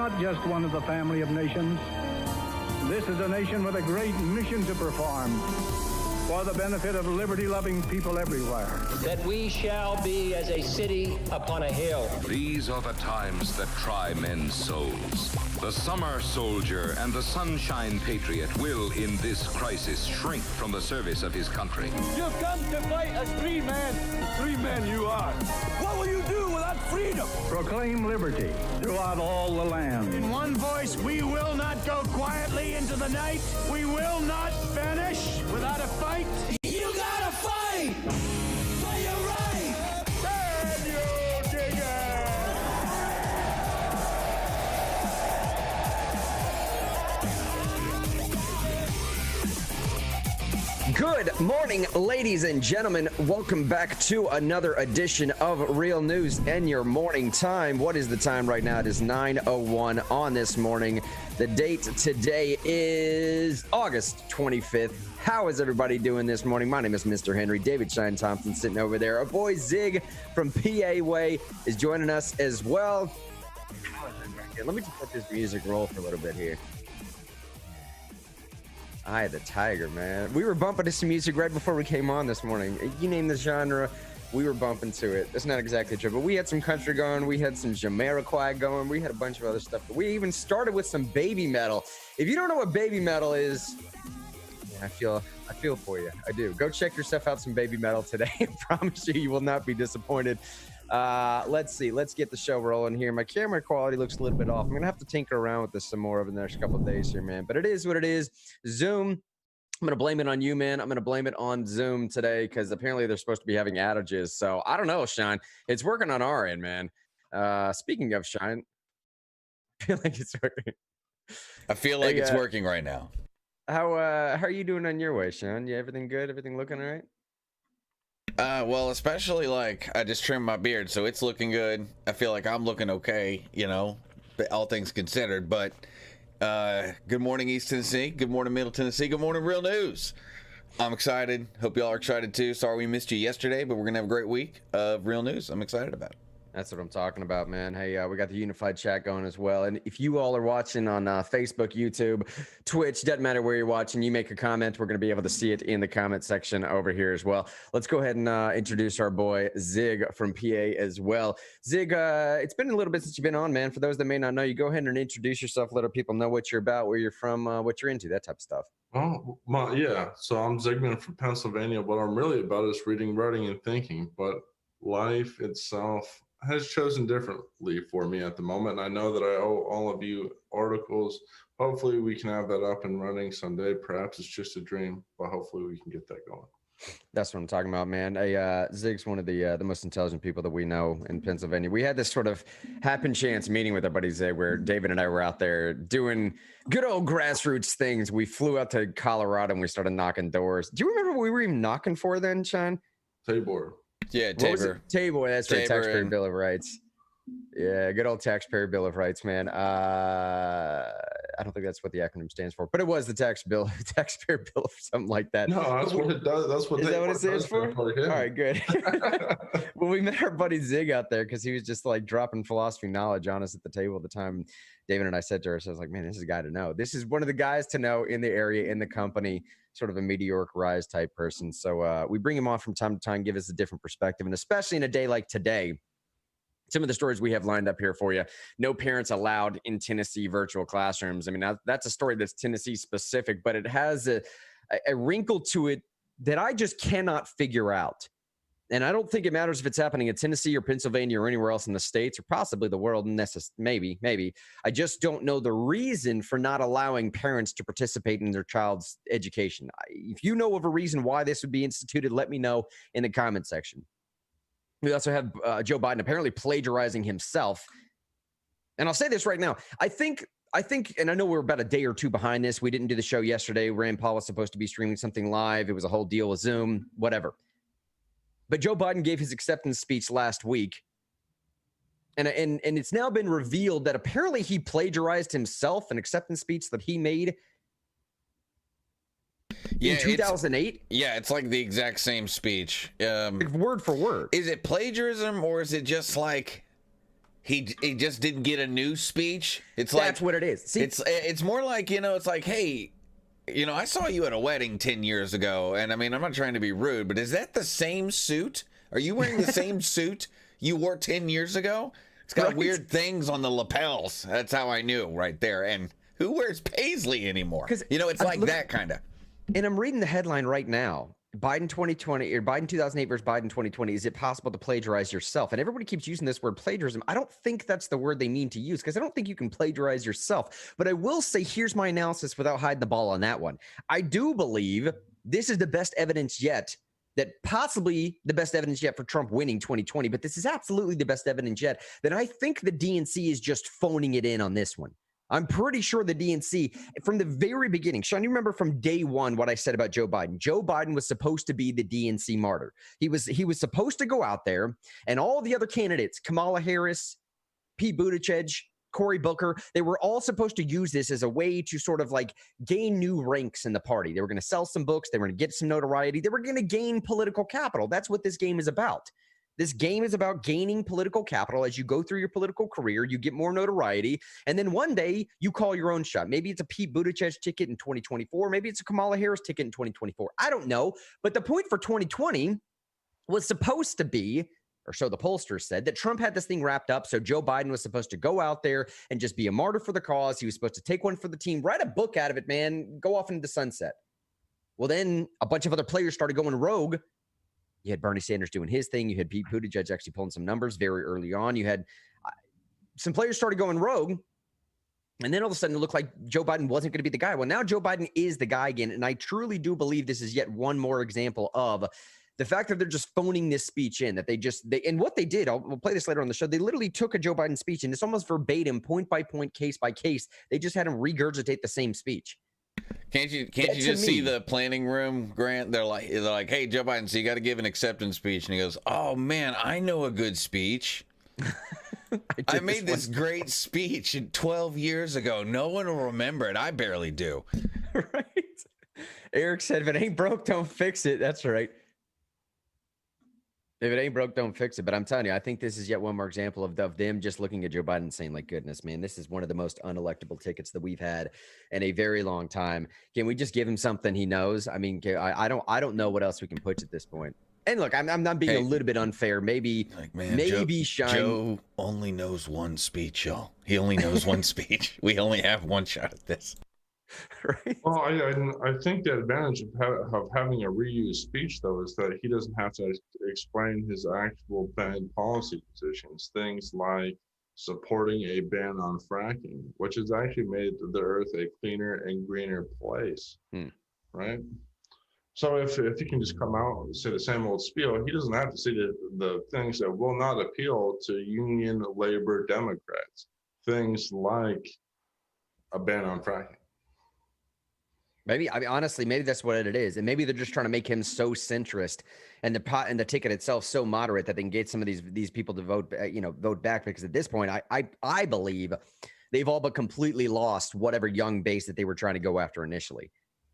not just one of the family of nations. This is a nation with a great mission to perform for the benefit of liberty-loving people everywhere. That we shall be as a city upon a hill. These are the times that try men's souls. The summer soldier and the sunshine patriot will, in this crisis, shrink from the service of his country. You've come to fight as free men. Free men you are. What will you do without freedom? Proclaim liberty throughout all the land. In one voice, we will not go quietly into the night. We will not vanish without a fight. You gotta fight for your right. Can you dig it? Good morning, ladies and gentlemen. Welcome back to another edition of Real News in your morning time. What is the time right now? It is 9:01 on this morning. The date today is August 25th. How is everybody doing this morning? My name is Mr. Henry. David Shine Thompson sitting over there. Our boy Zig from PA Way is joining us as well. Let me just let this music roll for a little bit here. Eye of the Tiger, man. We were bumping to some music right before we came on this morning. You name the genre, we were bumping to it. That's not exactly true, but we had some country going. We had some Jamiroquai going. We had a bunch of other stuff. But we even started with some baby metal. If you don't know what baby metal is, I feel for you. I do. Go check yourself out some baby metal today. I promise you will not be disappointed. Let's see. Let's get the show rolling here. My camera quality looks a little bit off. I'm gonna have to tinker around with this some more over the next couple of days here, man. But it is what it is. Zoom. I'm gonna blame it on you, man. I'm gonna blame it on Zoom today because apparently they're supposed to be having outages. So I don't know, Shine. It's working on our end, man. Speaking of Shine, I feel like it's working. I feel like it's working right now. How are you doing on your way, Sean? Yeah, everything good? Everything looking all right? Well, especially like I just trimmed my beard, so it's looking good. I feel like I'm looking okay, you know, all things considered. But good morning, East Tennessee. Good morning, Middle Tennessee. Good morning, Real News. I'm excited. Hope y'all are excited too. Sorry we missed you yesterday, but we're gonna have a great week of Real News. I'm excited about it. That's what I'm talking about, man. Hey, we got the unified chat going as well. And if you all are watching on Facebook, YouTube, Twitch, doesn't matter where you're watching, you make a comment, we're going to be able to see it in the comment section over here as well. Let's go ahead and introduce our boy Zig from PA as well. Zig, it's been a little bit since you've been on, man. For those that may not know you, go ahead and introduce yourself, let our people know what you're about, where you're from, what you're into, that type of stuff. Oh, yeah. So I'm Zigman from Pennsylvania. What I'm really about is reading, writing, and thinking. But life itself has chosen differently for me at the moment. And I know that I owe all of you articles. Hopefully we can have that up and running someday. Perhaps it's just a dream, but hopefully we can get that going. That's what I'm talking about, man. Hey, Zig's one of the most intelligent people that we know in Pennsylvania. We had this sort of happen chance meeting with our buddy Zig where David and I were out there doing good old grassroots things. We flew out to Colorado and we started knocking doors. Do you remember what we were even knocking for then, Sean? Tabor. Yeah, Tabor. Tabor, that's right. Tabor Taxpayer Bill of Rights. Yeah, good old Taxpayer Bill of Rights, man. I don't think that's what the acronym stands for, but it was the Taxpayer Bill or something like that. No, that's what it does. That's what. Is that what it stands for? Yeah. All right, good. Well, we met our buddy Zig out there because he was just like dropping philosophy knowledge on us at the table at the time. David and I said to ourselves, like, man, this is a guy to know. This is one of the guys to know in the area, in the company, sort of a meteoric rise type person. So we bring him on from time to time, give us a different perspective. And especially in a day like today, some of the stories we have lined up here for you. No parents allowed in Tennessee virtual classrooms. I mean, that's a story that's Tennessee specific, but it has a wrinkle to it that I just cannot figure out. And I don't think it matters if it's happening in Tennessee or Pennsylvania or anywhere else in the States or possibly the world. Maybe. I just don't know the reason for not allowing parents to participate in their child's education. If you know of a reason why this would be instituted, let me know in the comment section. We also have Joe Biden apparently plagiarizing himself. And I'll say this right now. I think, and I know we're about a day or two behind this. We didn't do the show yesterday. Rand Paul was supposed to be streaming something live. It was a whole deal with Zoom, whatever. But Joe Biden gave his acceptance speech last week. And it's now been revealed that apparently he plagiarized himself, an acceptance speech that he made in 2008. It's like the exact same speech. Word for word. Is it plagiarism or is it just like he just didn't get a new speech. That's what it is. See, it's more like, it's like, hey, I saw you at a wedding 10 years ago, and I mean, I'm not trying to be rude, but is that the same suit? Are you wearing the same suit you wore 10 years ago? It's got weird things on the lapels. That's how I knew right there. And who wears paisley anymore? It's like that kind of. And I'm reading the headline right now. Biden 2020 or Biden 2008 versus Biden 2020. Is it possible to plagiarize yourself? And everybody keeps using this word plagiarism. I don't think that's the word they mean to use, because I don't think you can plagiarize yourself. But I will say, here's my analysis without hiding the ball on that one. I do believe this is the best evidence yet, that possibly the best evidence yet for Trump winning 2020. But this is absolutely the best evidence yet that I think the DNC is just phoning it in on this one. I'm pretty sure the DNC, from the very beginning, Sean, you remember from day one what I said about Joe Biden. Joe Biden was supposed to be the DNC martyr. He was supposed to go out there, and all the other candidates, Kamala Harris, Pete Buttigieg, Cory Booker, they were all supposed to use this as a way to sort of like gain new ranks in the party. They were going to sell some books. They were going to get some notoriety. They were going to gain political capital. That's what this game is about. This game is about gaining political capital. As you go through your political career, you get more notoriety, and then one day you call your own shot. Maybe it's a Pete Buttigieg ticket in 2024. Maybe it's a Kamala Harris ticket in 2024. I don't know. But the point for 2020 was supposed to be, or so the pollsters said, that Trump had this thing wrapped up. So Joe Biden was supposed to go out there and just be a martyr for the cause. He was supposed to take one for the team, write a book out of it, man, go off into the sunset. Well, then a bunch of other players started going rogue. You had Bernie Sanders doing his thing. You had Pete Buttigieg actually pulling some numbers very early on. You had some players started going rogue. And then all of a sudden it looked like Joe Biden wasn't going to be the guy. Well, now Joe Biden is the guy again. And I truly do believe this is yet one more example of the fact that they're just phoning this speech in, that and what they did, we'll play this later on the show. They literally took a Joe Biden speech and it's almost verbatim, point by point, case by case. They just had him regurgitate the same speech. Can't you just see the planning room, Grant? They're like, hey, Joe Biden, so you got to give an acceptance speech. And he goes, oh, man, I know a good speech. I made this great speech 12 years ago. No one will remember it. I barely do. Right. Eric said, if it ain't broke, don't fix it. That's right. If it ain't broke, don't fix it. But I'm telling you, I think this is yet one more example of them just looking at Joe Biden and saying, like, goodness, man, this is one of the most unelectable tickets that we've had in a very long time. Can we just give him something he knows? I mean, I don't know what else we can put at this point. And look, I'm not being a little bit unfair. Maybe, like, man, maybe Joe only knows one speech, y'all. He only knows one speech. We only have one shot at this. Right. Well, I think the advantage of having a reused speech, though, is that he doesn't have to explain his actual bad policy positions. Things like supporting a ban on fracking, which has actually made the earth a cleaner and greener place. Right? So if he can just come out and say the same old spiel, he doesn't have to say the things that will not appeal to union labor Democrats. Things like a ban on fracking. Maybe, I mean, honestly, maybe that's what it is. And maybe they're just trying to make him so centrist and the ticket itself so moderate that they can get some of these people to vote back. Because at this point, I believe they've all but completely lost whatever young base that they were trying to go after initially.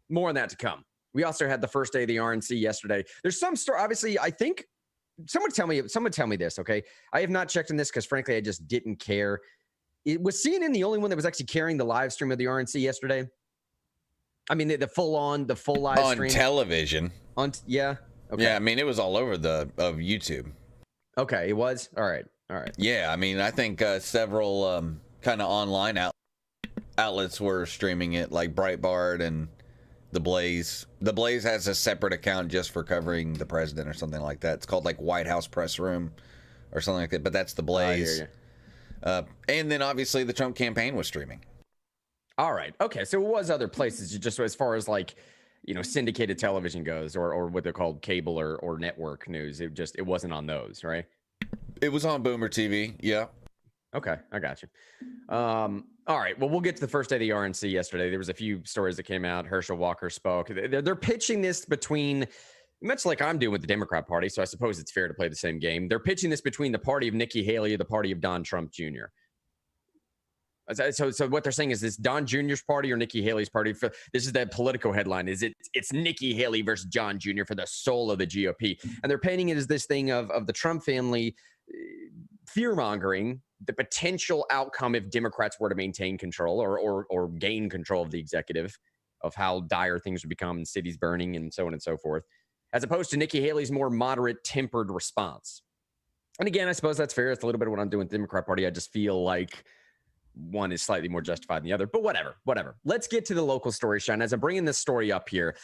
More on that to come. We also had the first day of the RNC yesterday. There's some story, obviously, I think someone tell me this. Okay. I have not checked on this because frankly, I just didn't care. Was CNN the only one that was actually carrying the live stream of the RNC yesterday? I mean, the full live stream on television. Yeah. Okay. Yeah. I mean, it was all over of YouTube. Okay. It was. All right. Yeah. I mean, I think several kind of online outlets were streaming it, like Breitbart and The Blaze. The Blaze has a separate account just for covering the president or something like that. It's called like White House Press Room or something like that. But that's The Blaze. And then obviously the Trump campaign was streaming. All right. Okay. So it was other places, just as far as like, syndicated television goes, or what they're called cable or network news. It wasn't on those, right? It was on Boomer TV. Yeah. Okay. I got you. All right. Well, we'll get to the first day of the RNC yesterday. There was a few stories that came out. Herschel Walker spoke. They're pitching this between, much like I'm doing with the Democrat Party, so I suppose it's fair to play the same game. They're pitching this between the party of Nikki Haley and the party of Don Trump Jr. So what they're saying is this Don Jr.'s party or Nikki Haley's party? This is that Politico headline. It's Nikki Haley versus John Jr. for the soul of the GOP. And they're painting it as this thing of the Trump family fear-mongering the potential outcome if Democrats were to maintain control or gain control of the executive, of how dire things would become and cities burning and so on and so forth, as opposed to Nikki Haley's more moderate, tempered response. And again, I suppose that's fair. It's a little bit of what I'm doing with the Democrat Party. I just feel like one is slightly more justified than the other, but whatever. Let's get to the local story, Sean. As I'm bringing this story up here,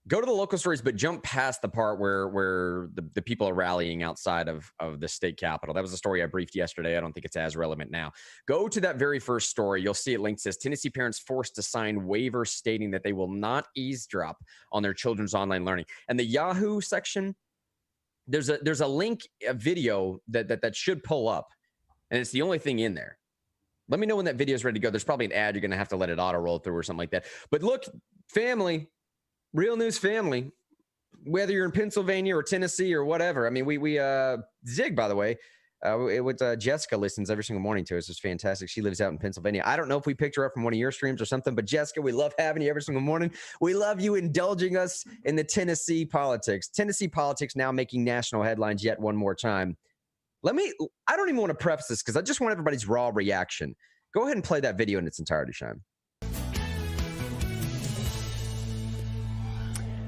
go to the local stories, but jump past the part where the people are rallying outside of the state capitol. That was a story I briefed yesterday. I don't think it's as relevant now. Go to that very first story. You'll see it linked. Says Tennessee parents forced to sign waivers stating that they will not eavesdrop on their children's online learning. And the Yahoo section, there's a link, a video that should pull up, and it's the only thing in there. Let me know when that video is ready to go. There's probably an ad. You're going to have to let it auto roll through or something like that. But look, family, real news family, whether you're in Pennsylvania or Tennessee or whatever. I mean, we Zig, by the way, Jessica listens every single morning to us. It's fantastic. She lives out in Pennsylvania. I don't know if we picked her up from one of your streams or something, but Jessica, we love having you every single morning. We love you indulging us in the Tennessee politics. Tennessee politics now making national headlines yet one more time. I don't even want to preface this because I just want everybody's raw reaction. Go ahead and play that video in its entirety, Sean.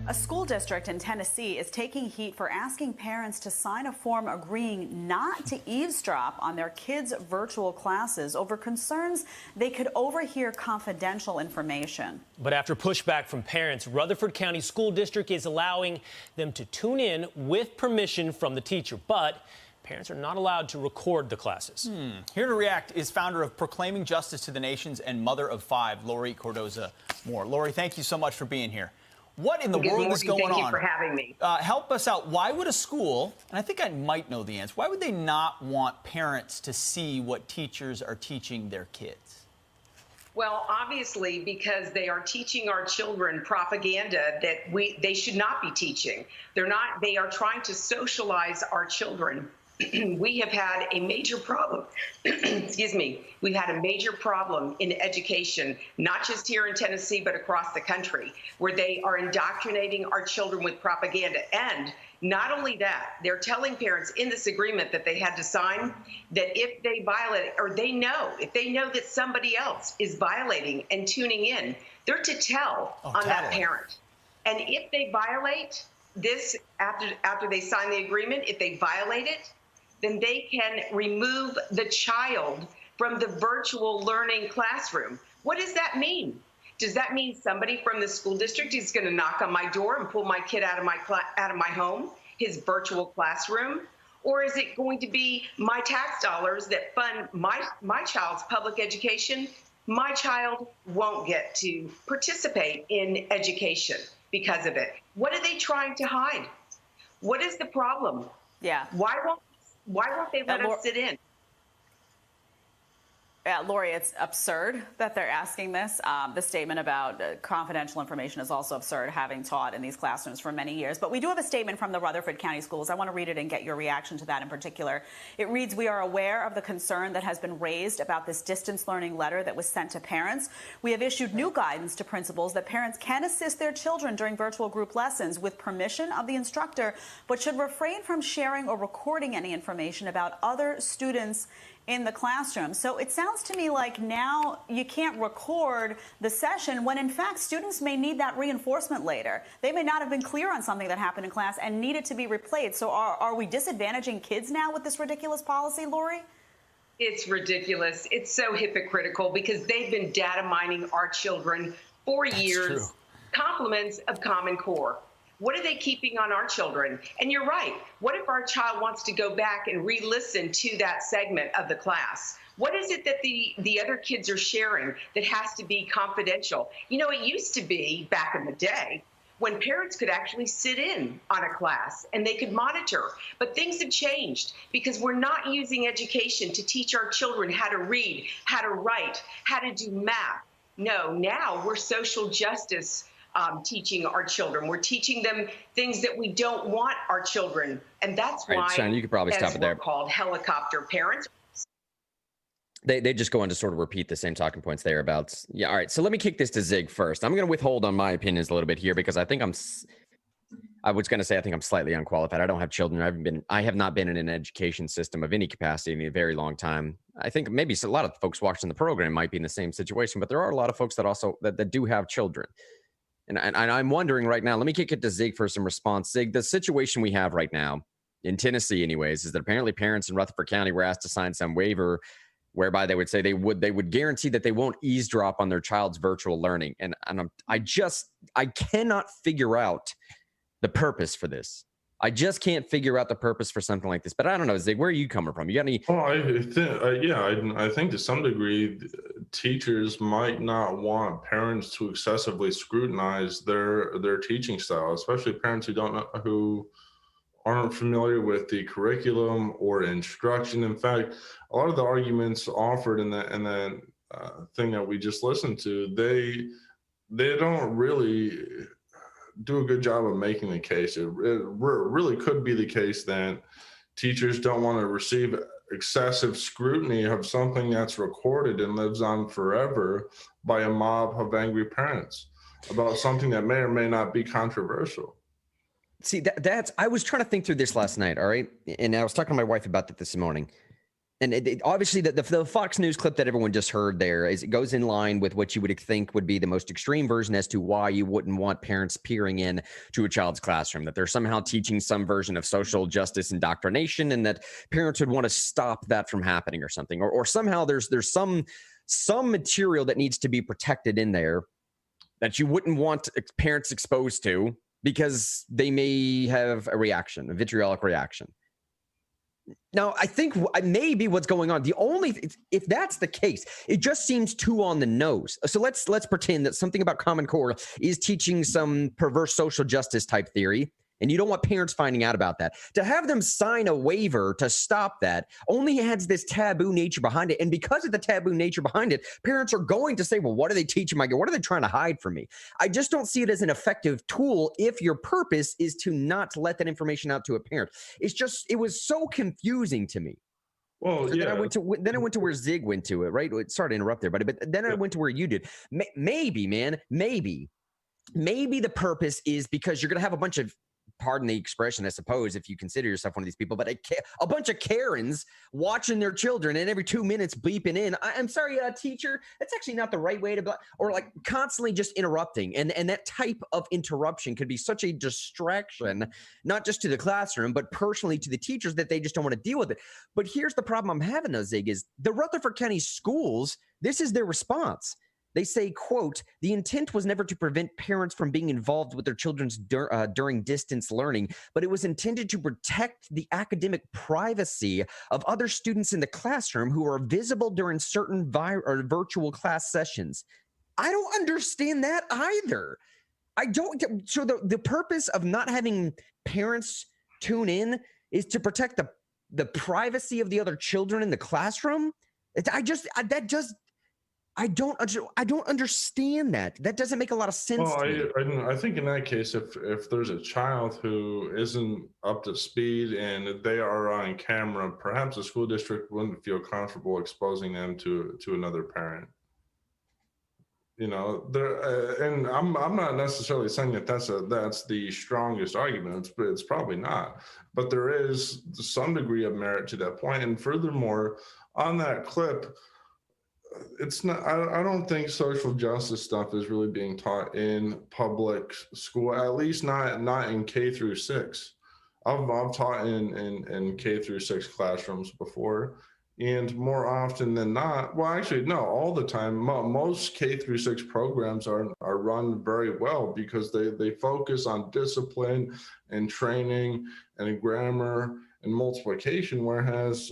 A school district in Tennessee is taking heat for asking parents to sign a form agreeing not to eavesdrop on their kids' virtual classes over concerns they could overhear confidential information. But after pushback from parents, Rutherford County School District is allowing them to tune in with permission from the teacher. But parents are not allowed to record the classes. Here to react is founder of Proclaiming Justice to the Nations and mother of 5, Lori Cordoza Moore. Lori, thank you so much for being here. What in the world is going on? Thank you for having me. Help us out. Why would a school, and I think I might know the answer, why would they not want parents to see what teachers are teaching their kids? Well, obviously, because they are teaching our children propaganda that they should not be teaching. They are trying to socialize our children. We have had a major problem. Excuse me. We've had a major problem in education, not just here in Tennessee, but across the country, where they are indoctrinating our children with propaganda. And not only that, they're telling parents in this agreement that they had to sign that if they violate, or if they know that somebody else is violating and tuning in, they're to tell on that parent. And if they violate this after they sign the agreement, if they violate it, then they can remove the child from the virtual learning classroom. What does that mean? Does that mean somebody from the school district is going to knock on my door and pull my kid out of my home, his virtual classroom? Or is it going to be my tax dollars that fund my child's public education? My child won't get to participate in education because of it. What are they trying to hide? What is the problem? Yeah. Why won't they let us sit in? Lori, it's absurd that they're asking this. The statement about confidential information is also absurd, having taught in these classrooms for many years. But we do have a statement from the Rutherford County Schools. I want to read it and get your reaction to that in particular. It reads, "We are aware of the concern that has been raised about this distance learning letter that was sent to parents. We have issued new guidance to principals that parents can assist their children during virtual group lessons with permission of the instructor, but should refrain from sharing or recording any information about other students in the classroom." So it sounds to me like now you can't record the session when in fact students may need that reinforcement later. They may not have been clear on something that happened in class and need it to be replayed. So are we disadvantaging kids now with this ridiculous policy, Lori? It's ridiculous. It's so hypocritical because they've been data mining our children for years. True. Compliments of Common Core. What are they keeping on our children? And you're right. What if our child wants to go back and re-listen to that segment of the class? What is it that the other kids are sharing that has to be confidential? You know, it used to be back in the day when parents could actually sit in on a class and they could monitor. But things have changed because we're not using education to teach our children how to read, how to write, how to do math. No, now we're social justice teaching our children. We're teaching them things that we don't want our children. And that's why, Sean, you could probably stop it there. We're called helicopter parents. They just go on to sort of repeat the same talking points there about, yeah, all right. So let me kick this to Zig first. I'm going to withhold on my opinions a little bit here because I think I was going to say, I think I'm slightly unqualified. I don't have children. I have not been in an education system of any capacity in a very long time. I think maybe a lot of folks watching the program might be in the same situation, but there are a lot of folks that also that do have children. And I'm wondering right now, let me kick it to Zig for some response. Zig, the situation we have right now in Tennessee anyways, is that apparently parents in Rutherford County were asked to sign some waiver whereby they would say they would guarantee that they won't eavesdrop on their child's virtual learning. And I cannot figure out the purpose for this. I just can't figure out the purpose for something like this. But I don't know, Zig, where are you coming from? You got any? Oh, I think to some degree, teachers might not want parents to excessively scrutinize their teaching style, especially parents who aren't familiar with the curriculum or instruction. In fact, a lot of the arguments offered in that thing that we just listened to, they don't really do a good job of making the case. It really could be the case that teachers don't want to receive excessive scrutiny of something that's recorded and lives on forever by a mob of angry parents about something that may or may not be controversial. See, I was trying to think through this last night, all right? And I was talking to my wife about that this morning. And obviously, the Fox News clip that everyone just heard there it goes in line with what you would think would be the most extreme version as to why you wouldn't want parents peering in to a child's classroom, that they're somehow teaching some version of social justice indoctrination, and that parents would want to stop that from happening or something, or somehow there's some material that needs to be protected in there that you wouldn't want parents exposed to because they may have a vitriolic reaction. Now, I think maybe what's going on, if that's the case, it just seems too on the nose. So let's pretend that something about Common Core is teaching some perverse social justice type theory, and you don't want parents finding out about that. To have them sign a waiver to stop that only adds this taboo nature behind it. And because of the taboo nature behind it, parents are going to say, well, what are they teaching my kid? What are they trying to hide from me? I just don't see it as an effective tool if your purpose is to not let that information out to a parent. It was so confusing to me. Well, so yeah. Then I went to where Zig went to it, right? Sorry to interrupt there, buddy, but then I went to where you did. Maybe the purpose is because you're going to have a bunch of, pardon the expression, I suppose, if you consider yourself one of these people, but a bunch of Karens watching their children and every 2 minutes bleeping in, I'm sorry, teacher, that's actually not the right way to, or like constantly just interrupting. And that type of interruption could be such a distraction, not just to the classroom, but personally to the teachers, that they just don't want to deal with it. But here's the problem I'm having, though, Zig, is the Rutherford County schools, this is their response. They say, quote, the intent was never to prevent parents from being involved with their children's during distance learning, but it was intended to protect the academic privacy of other students in the classroom who are visible during certain virtual class sessions. I don't understand that either. So the purpose of not having parents tune in is to protect the privacy of the other children in the classroom? I don't understand that. That doesn't make a lot of sense to me. I think in that case, if there's a child who isn't up to speed and they are on camera, perhaps the school district wouldn't feel comfortable exposing them to another parent. And I'm not necessarily saying that that's the strongest argument, but it's probably not. But there is some degree of merit to that point. And furthermore, on that clip, it's not. I don't think social justice stuff is really being taught in public school. At least not in K through 6. I've taught in K through 6 classrooms before, and more often than not, well, actually, no, all the time. Most K through 6 programs are run very well because they focus on discipline and training and grammar and multiplication, whereas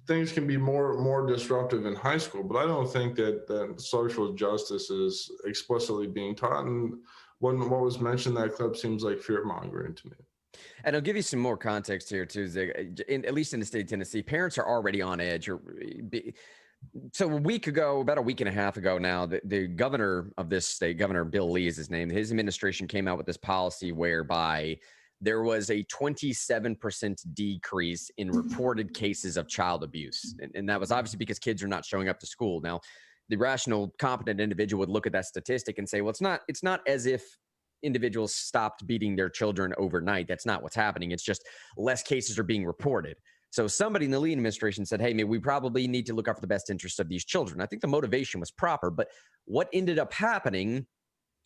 things can be more disruptive in high school. But I don't think that social justice is explicitly being taught. And what was mentioned in that clip seems like fear-mongering to me. And I'll give you some more context here too, Zig. At least in the state of Tennessee, parents are already on edge. So about a week and a half ago now, the governor of this state, Governor Bill Lee is his name, his administration came out with this policy whereby there was a 27% decrease in reported cases of child abuse. And that was obviously because kids are not showing up to school. Now, the rational, competent individual would look at that statistic and say, well, it's not as if individuals stopped beating their children overnight. That's not what's happening. It's just less cases are being reported. So somebody in the Lee administration said, hey, maybe we probably need to look out for the best interest of these children. I think the motivation was proper, but what ended up happening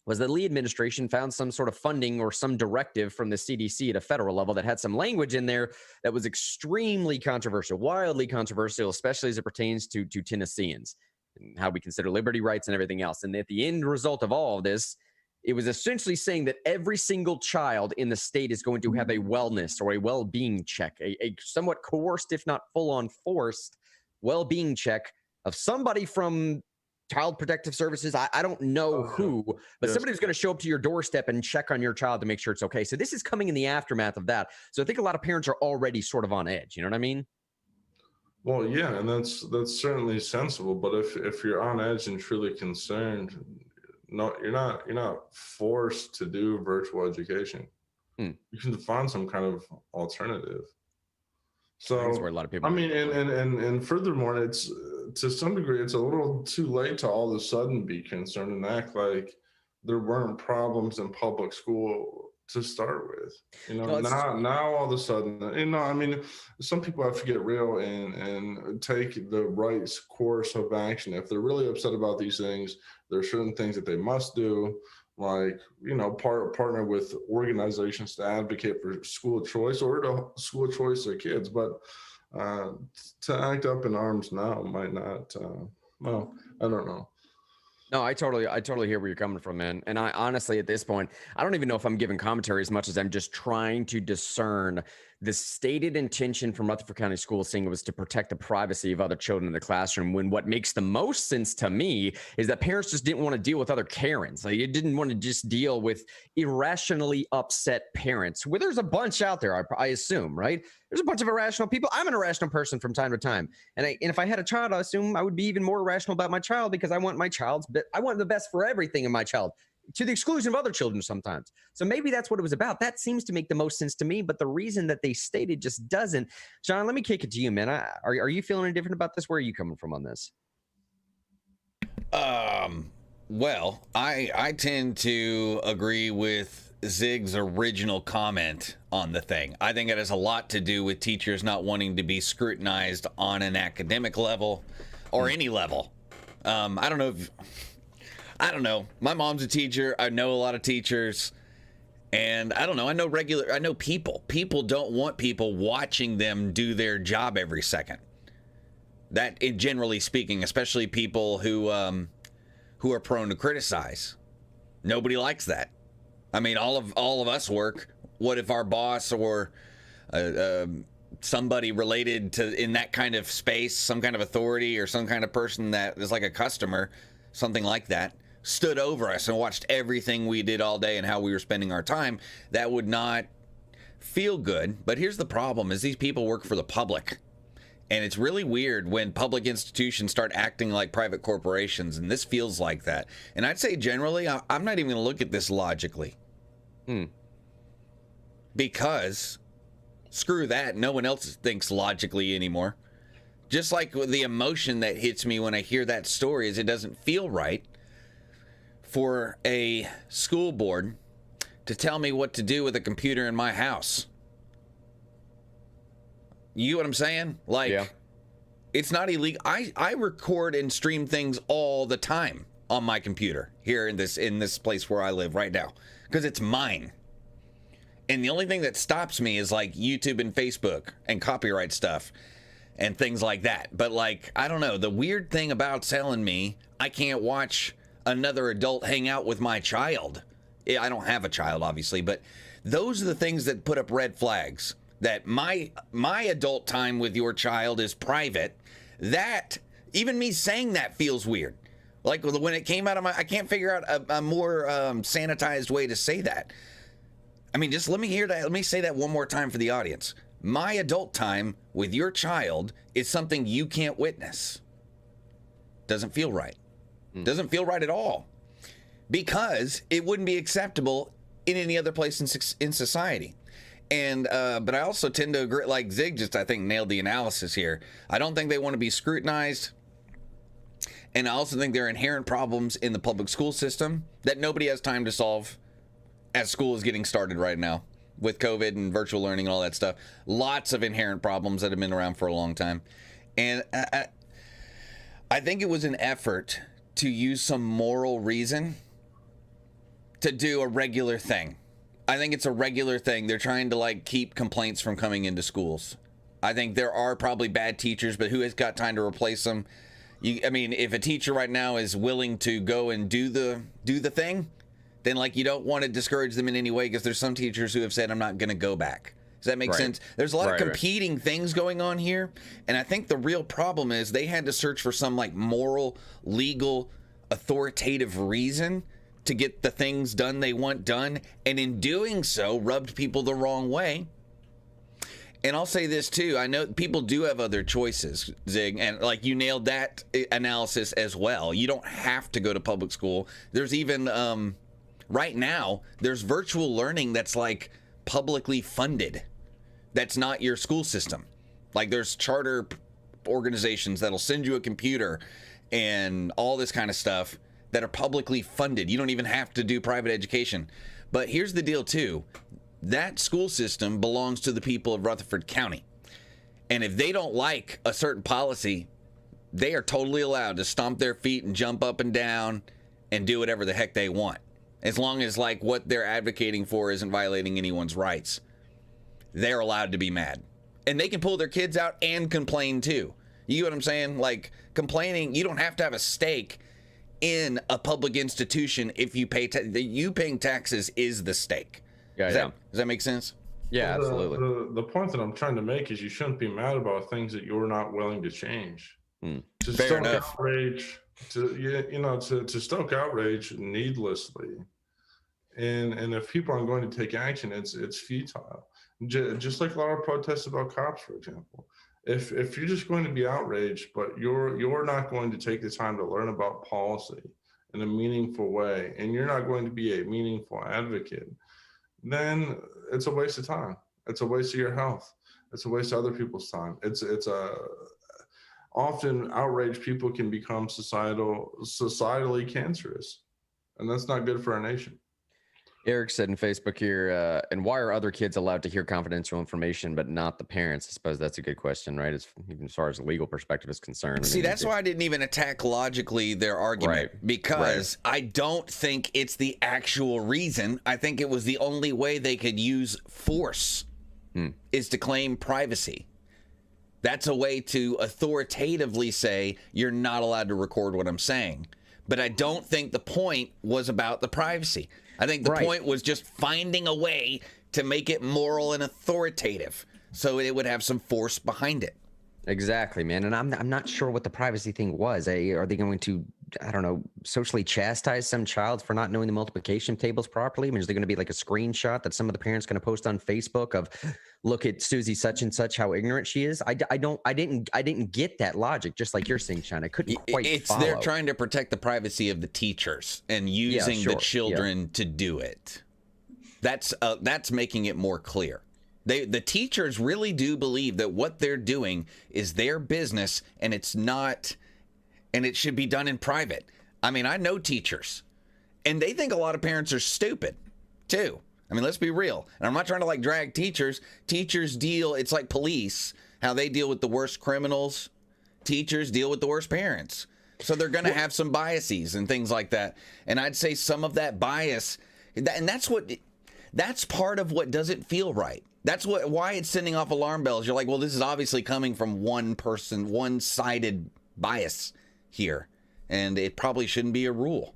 was the Lee administration found some sort of funding or some directive from the CDC at a federal level that had some language in there that was extremely controversial, wildly controversial, especially as it pertains to Tennesseans and how we consider liberty rights and everything else. And at the end result of all of this, it was essentially saying that every single child in the state is going to have a wellness or a well-being check, a somewhat coerced, if not full-on forced well-being check of somebody from Child Protective Services. I don't know who, but somebody who's going to show up to your doorstep and check on your child to make sure it's okay. So this is coming in the aftermath of that. So I think a lot of parents are already sort of on edge. You know what I mean? Well, yeah, and that's certainly sensible. But if you're on edge and truly concerned, no, you're not forced to do virtual education. You can find some kind of alternative. So that's where a lot of people. I mean, and furthermore, it's to some degree, it's a little too late to all of a sudden be concerned and act like there weren't problems in public school to start with. Now all of a sudden, I mean, some people have to get real and take the right course of action. If they're really upset about these things, there are certain things that they must do, like, partner with organizations to advocate for school choice or to school choice their kids. But to act up in arms now might not, well, I don't know. No, I totally hear where you're coming from, man. And I honestly, at this point, I don't even know if I'm giving commentary as much as I'm just trying to discern the stated intention from Rutherford County Schools, saying it was to protect the privacy of other children in the classroom, when what makes the most sense to me is that parents just didn't want to deal with other Karens. Like, you didn't want to just deal with irrationally upset parents, where there's a bunch out there, I assume, right? There's a bunch of irrational people. I'm an irrational person from time to time. And if I had a child, I assume I would be even more irrational about my child, because I want I want the best for everything in my child, to the exclusion of other children sometimes. So maybe that's what it was about. That seems to make the most sense to me, but the reason that they stated just doesn't. John, let me kick it to you, man. Are you feeling any different about this? Where are you coming from on this? Well, I tend to agree with Zig's original comment on the thing. I think it has a lot to do with teachers not wanting to be scrutinized on an academic level or any level. I don't know. My mom's a teacher. I know a lot of teachers. And I don't know. I know people. People don't want people watching them do their job every second. That, generally speaking, especially people who are prone to criticize. Nobody likes that. I mean, all of us work. What if our boss or somebody related to in that kind of space, some kind of authority or some kind of person that is like a customer, something like that, stood over us and watched everything we did all day and how we were spending our time? That would not feel good. But here's the problem: is these people work for the public. And it's really weird when public institutions start acting like private corporations, and this feels like that. And I'd say generally, I'm not even going to look at this logically. Because screw that, no one else thinks logically anymore. Just like the emotion that hits me when I hear that story is it doesn't feel right for a school board to tell me what to do with a computer in my house. You know what I'm saying? Like, yeah. It's not illegal. I record and stream things all the time on my computer here in this place where I live right now, because it's mine. And the only thing that stops me is like YouTube and Facebook and copyright stuff and things like that. But like, I don't know, the weird thing about telling me I can't watch another adult hang out with my child. I don't have a child, obviously, but those are the things that put up red flags. That my adult time with your child is private. That, even me saying that feels weird. Like when it came out of I can't figure out a more sanitized way to say that. I mean, just let me hear that. Let me say that one more time for the audience. My adult time with your child is something you can't witness. Doesn't feel right. Doesn't feel right at all. Because it wouldn't be acceptable in any other place in society. And but I also tend to agree, like Zig just, I think, nailed the analysis here. I don't think they want to be scrutinized. And I also think there are inherent problems in the public school system that nobody has time to solve as school is getting started right now with COVID and virtual learning and all that stuff. Lots of inherent problems that have been around for a long time. And I think it was an effort to use some moral reason to do a regular thing. I think it's a regular thing. They're trying to like keep complaints from coming into schools. I think there are probably bad teachers, but who has got time to replace them? I mean, if a teacher right now is willing to go and do the thing, then like you don't want to discourage them in any way, because there's some teachers who have said, I'm not going to go back. Does that make sense? There's a lot of competing things going on here. And I think the real problem is they had to search for some like moral, legal, authoritative reason to get the things done they want done. And in doing so, rubbed people the wrong way. And I'll say this too. I know people do have other choices, Zig, and like you nailed that analysis as well. You don't have to go to public school. There's even, right now, there's virtual learning that's like publicly funded. That's not your school system. Like there's charter organizations that'll send you a computer and all this kind of stuff that are publicly funded. You don't even have to do private education. But here's the deal too. That school system belongs to the people of Rutherford County. And if they don't like a certain policy, they are totally allowed to stomp their feet and jump up and down and do whatever the heck they want. As long as like what they're advocating for isn't violating anyone's rights. They're allowed to be mad. And they can pull their kids out and complain too. You get what I'm saying? Like complaining, you don't have to have a stake in a public institution if you pay you paying taxes is the stake. Does that make sense? Yeah, absolutely. The point that I'm trying to make is you shouldn't be mad about things that you're not willing to change. To Fair enough. Outrage, to stoke outrage needlessly, and if people aren't going to take action, it's futile. Just like a lot of protests about cops, for example. If you're just going to be outraged, but you're not going to take the time to learn about policy in a meaningful way, and you're not going to be a meaningful advocate, then it's a waste of time. It's a waste of your health. It's a waste of other people's time. Often outraged people can become societally cancerous, and that's not good for our nation. Eric said in Facebook here, and why are other kids allowed to hear confidential information but not the parents? I suppose that's a good question, right? Even as far as the legal perspective is concerned. See, that's why I didn't even attack logically their argument, because I don't think it's the actual reason. I think it was the only way they could use force is to claim privacy. That's a way to authoritatively say you're not allowed to record what I'm saying. But I don't think the point was about the privacy. I think the point was just finding a way to make it moral and authoritative so it would have some force behind it. Exactly, man. And I'm not sure what the privacy thing was. Are they going to, I don't know, socially chastise some child for not knowing the multiplication tables properly? I mean, is there going to be like a screenshot that some of the parents going to post on Facebook of, look at Susie such and such, how ignorant she is? I didn't get that logic, just like you're saying, Sean. I couldn't quite follow. They're trying to protect the privacy of the teachers and using the children to do it. That's making it more clear. The teachers really do believe that what they're doing is their business, and it's not, and it should be done in private. I mean, I know teachers, and they think a lot of parents are stupid too. I mean, let's be real. And I'm not trying to like drag teachers. Teachers deal, it's like police, how they deal with the worst criminals. Teachers deal with the worst parents. So they're going to have some biases and things like that. And I'd say some of that bias, and that's part of what doesn't feel right. That's why it's sending off alarm bells. You're like, well, this is obviously coming from one person, one-sided bias here, and it probably shouldn't be a rule.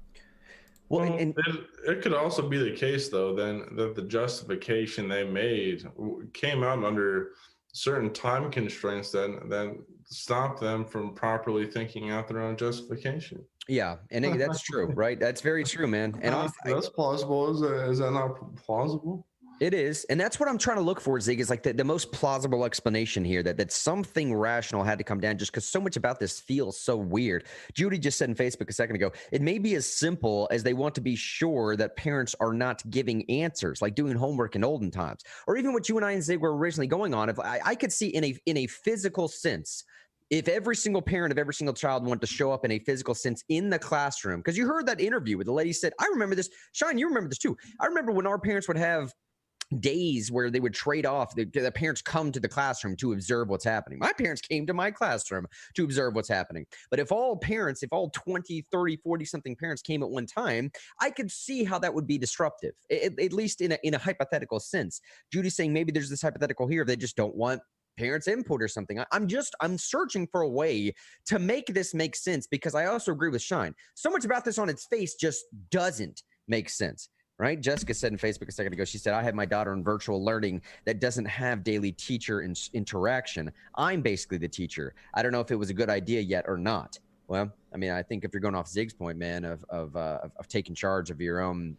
Well, it could also be the case, though, then that the justification they made came out under certain time constraints that stopped them from properly thinking out their own justification. Yeah, and that's true, right? That's very true, man. And that's plausible. Is that not plausible? It is. And that's what I'm trying to look for, Zig, is like the most plausible explanation here, that something rational had to come down, just because so much about this feels so weird. Judy just said in Facebook a second ago, it may be as simple as they want to be sure that parents are not giving answers, like doing homework in olden times, or even what you and I and Zig were originally going on. If I could see in a physical sense, if every single parent of every single child wanted to show up in a physical sense in the classroom, because you heard that interview where the lady said, I remember this. Sean, you remember this too. I remember when our parents would have days where they would trade off. The parents come to the classroom to observe what's happening. My parents came to my classroom to observe what's happening. But if all 20, 30, 40 something parents came at one time, I could see how that would be disruptive, at least in a hypothetical sense. Judy's saying maybe there's this hypothetical here. They just don't want parents' input or something. I'm searching for a way to make this make sense, because I also agree with Shine. So much about this on its face just doesn't make sense. Right? Jessica said in Facebook a second ago, she said, I have my daughter in virtual learning that doesn't have daily teacher interaction. I'm basically the teacher. I don't know if it was a good idea yet or not. Well, I mean, I think if you're going off Zig's point, man, of taking charge of your own,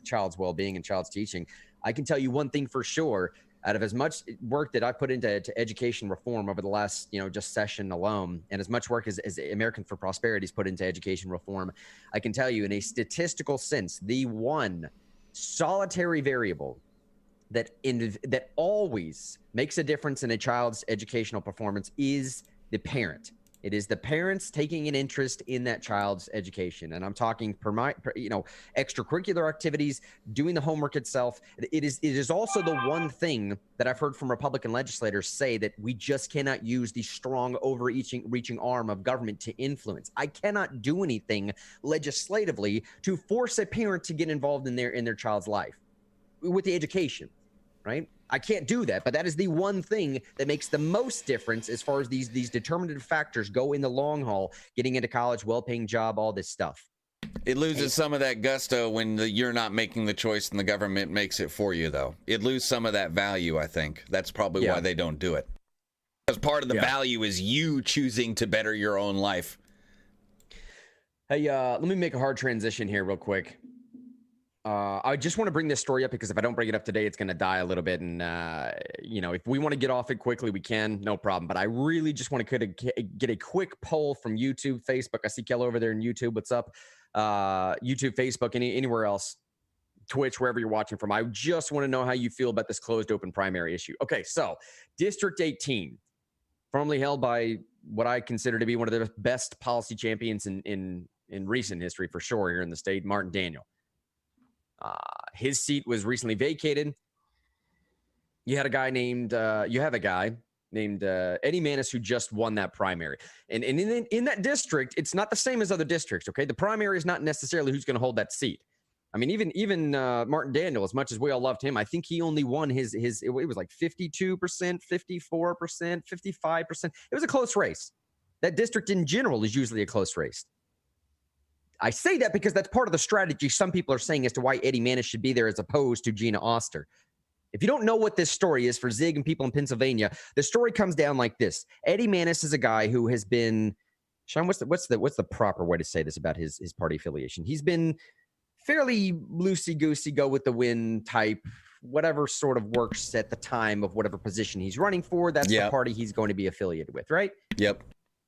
child's well-being and child's teaching, I can tell you one thing for sure. Out of as much work that I put into education reform over the last, just session alone, and as much work as American for Prosperity's put into education reform, I can tell you in a statistical sense, the one solitary variable that always makes a difference in a child's educational performance is the parent. It is the parents taking an interest in that child's education. And I'm talking extracurricular activities, doing the homework itself. It is also the one thing that I've heard from Republican legislators say that we just cannot use the strong reaching arm of government to influence. I cannot do anything legislatively to force a parent to get involved in their child's life with the education, right? I can't do that, but that is the one thing that makes the most difference as far as these determinative factors go in the long haul, getting into college, well-paying job, all this stuff. It loses some of that gusto when you're not making the choice and the government makes it for you, though. It loses some of that value, I think. That's probably why they don't do it. Because part of the value is you choosing to better your own life. Hey, let me make a hard transition here real quick. I just want to bring this story up because if I don't bring it up today, it's going to die a little bit. And, if we want to get off it quickly, we can, no problem. But I really just want to get a quick poll from YouTube, Facebook. I see Kelly over there in YouTube. What's up? YouTube, Facebook, anywhere else, Twitch, wherever you're watching from. I just want to know how you feel about this closed open primary issue. Okay, so District 18, formerly held by what I consider to be one of the best policy champions in recent history, for sure, here in the state, Martin Daniel. His seat was recently vacated. You have a guy named Eddie Manis who just won that primary. And in that district, it's not the same as other districts, okay? The primary is not necessarily who's going to hold that seat. I mean, even Martin Daniel, as much as we all loved him, I think he only won it was like 52%, 54%, 55%. It was a close race. That district in general is usually a close race. I say that because that's part of the strategy some people are saying as to why Eddie Manis should be there as opposed to Gina Oster. If you don't know what this story is for Zig and people in Pennsylvania, the story comes down like this. Eddie Manis is a guy who has been, Sean, what's the proper way to say this about his party affiliation? He's been fairly loosey-goosey, go with the wind type, whatever sort of works at the time of whatever position he's running for. That's the party he's going to be affiliated with, right? Yep.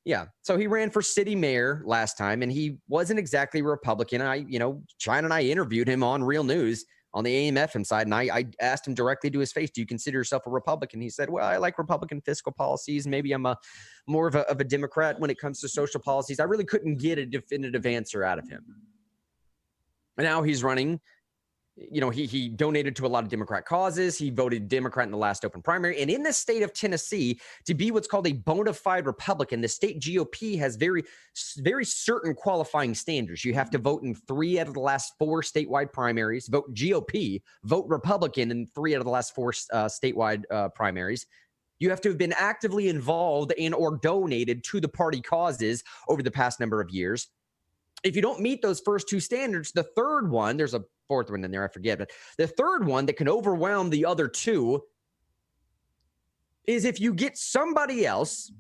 Yeah. So he ran for city mayor last time, and he wasn't exactly a Republican. China and I interviewed him on Real News on the AM/FM side, and I asked him directly to his face, do you consider yourself a Republican? He said, well, I like Republican fiscal policies. Maybe I'm more of a Democrat when it comes to social policies. I really couldn't get a definitive answer out of him. And now he's running. He donated to a lot of Democrat causes. He voted Democrat in the last open primary. And in the state of Tennessee, to be what's called a bona fide Republican, the state GOP has very, very certain qualifying standards. You have to vote in 3 out of the last 4 statewide primaries, vote GOP, vote Republican in 3 out of the last 4 statewide primaries. You have to have been actively involved and or donated to the party causes over the past number of years. If you don't meet those first 2 standards, the third one, there's a 4th one in there, I forget, but the third one that can overwhelm the other 2 is if you get somebody else,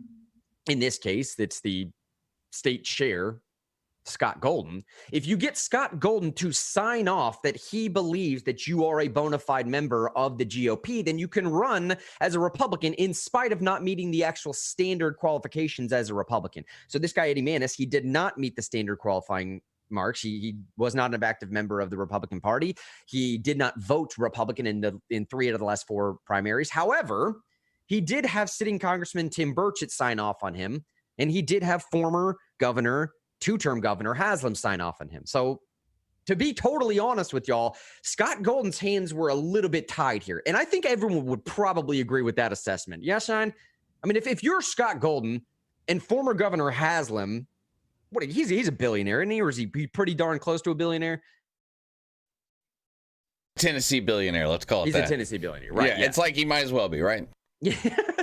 in this case, it's the state chair, Scott Golden. If you get Scott Golden to sign off that he believes that you are a bona fide member of the GOP, then you can run as a Republican in spite of not meeting the actual standard qualifications as a Republican. So this guy, Eddie Manis, he did not meet the standard qualifying marks. He was not an active member of the Republican Party. He did not vote Republican in 3 out of the last 4 primaries. However, he did have sitting Congressman Tim Burchett sign off on him, and he did have former governor, two-term governor Haslam sign off on him. So to be totally honest with y'all, Scott Golden's hands were a little bit tied here. And I think everyone would probably agree with that assessment. Yeah, Shine? I mean, if you're Scott Golden and former Governor Haslam, he's a billionaire, isn't he? Or is he pretty darn close to a billionaire? Tennessee billionaire, let's call it He's that. a Tennessee billionaire, right? Yeah, it's like he might as well be, right? Yeah,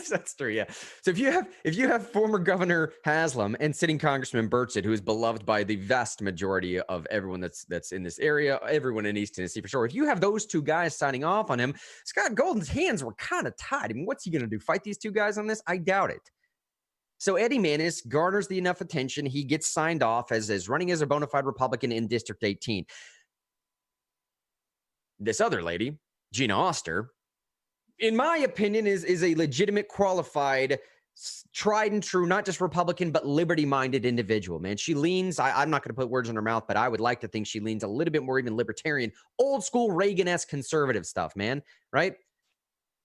that's true. Yeah. So if you have former Governor Haslam and sitting Congressman Burchett, who is beloved by the vast majority of everyone that's in this area, everyone in East Tennessee for sure. If you have those two guys signing off on him, Scott Golden's hands were kind of tied. I mean, what's he going to do? Fight these two guys on this? I doubt it. So Eddie Manis garners the enough attention. He gets signed off as running as a bona fide Republican in District 18. This other lady, Gina Oster, in my opinion, is a legitimate, qualified, tried and true, not just Republican, but liberty-minded individual, man. She leans, I'm not going to put words in her mouth, but I would like to think she leans a little bit more even libertarian, old school Reagan-esque conservative stuff, man, right?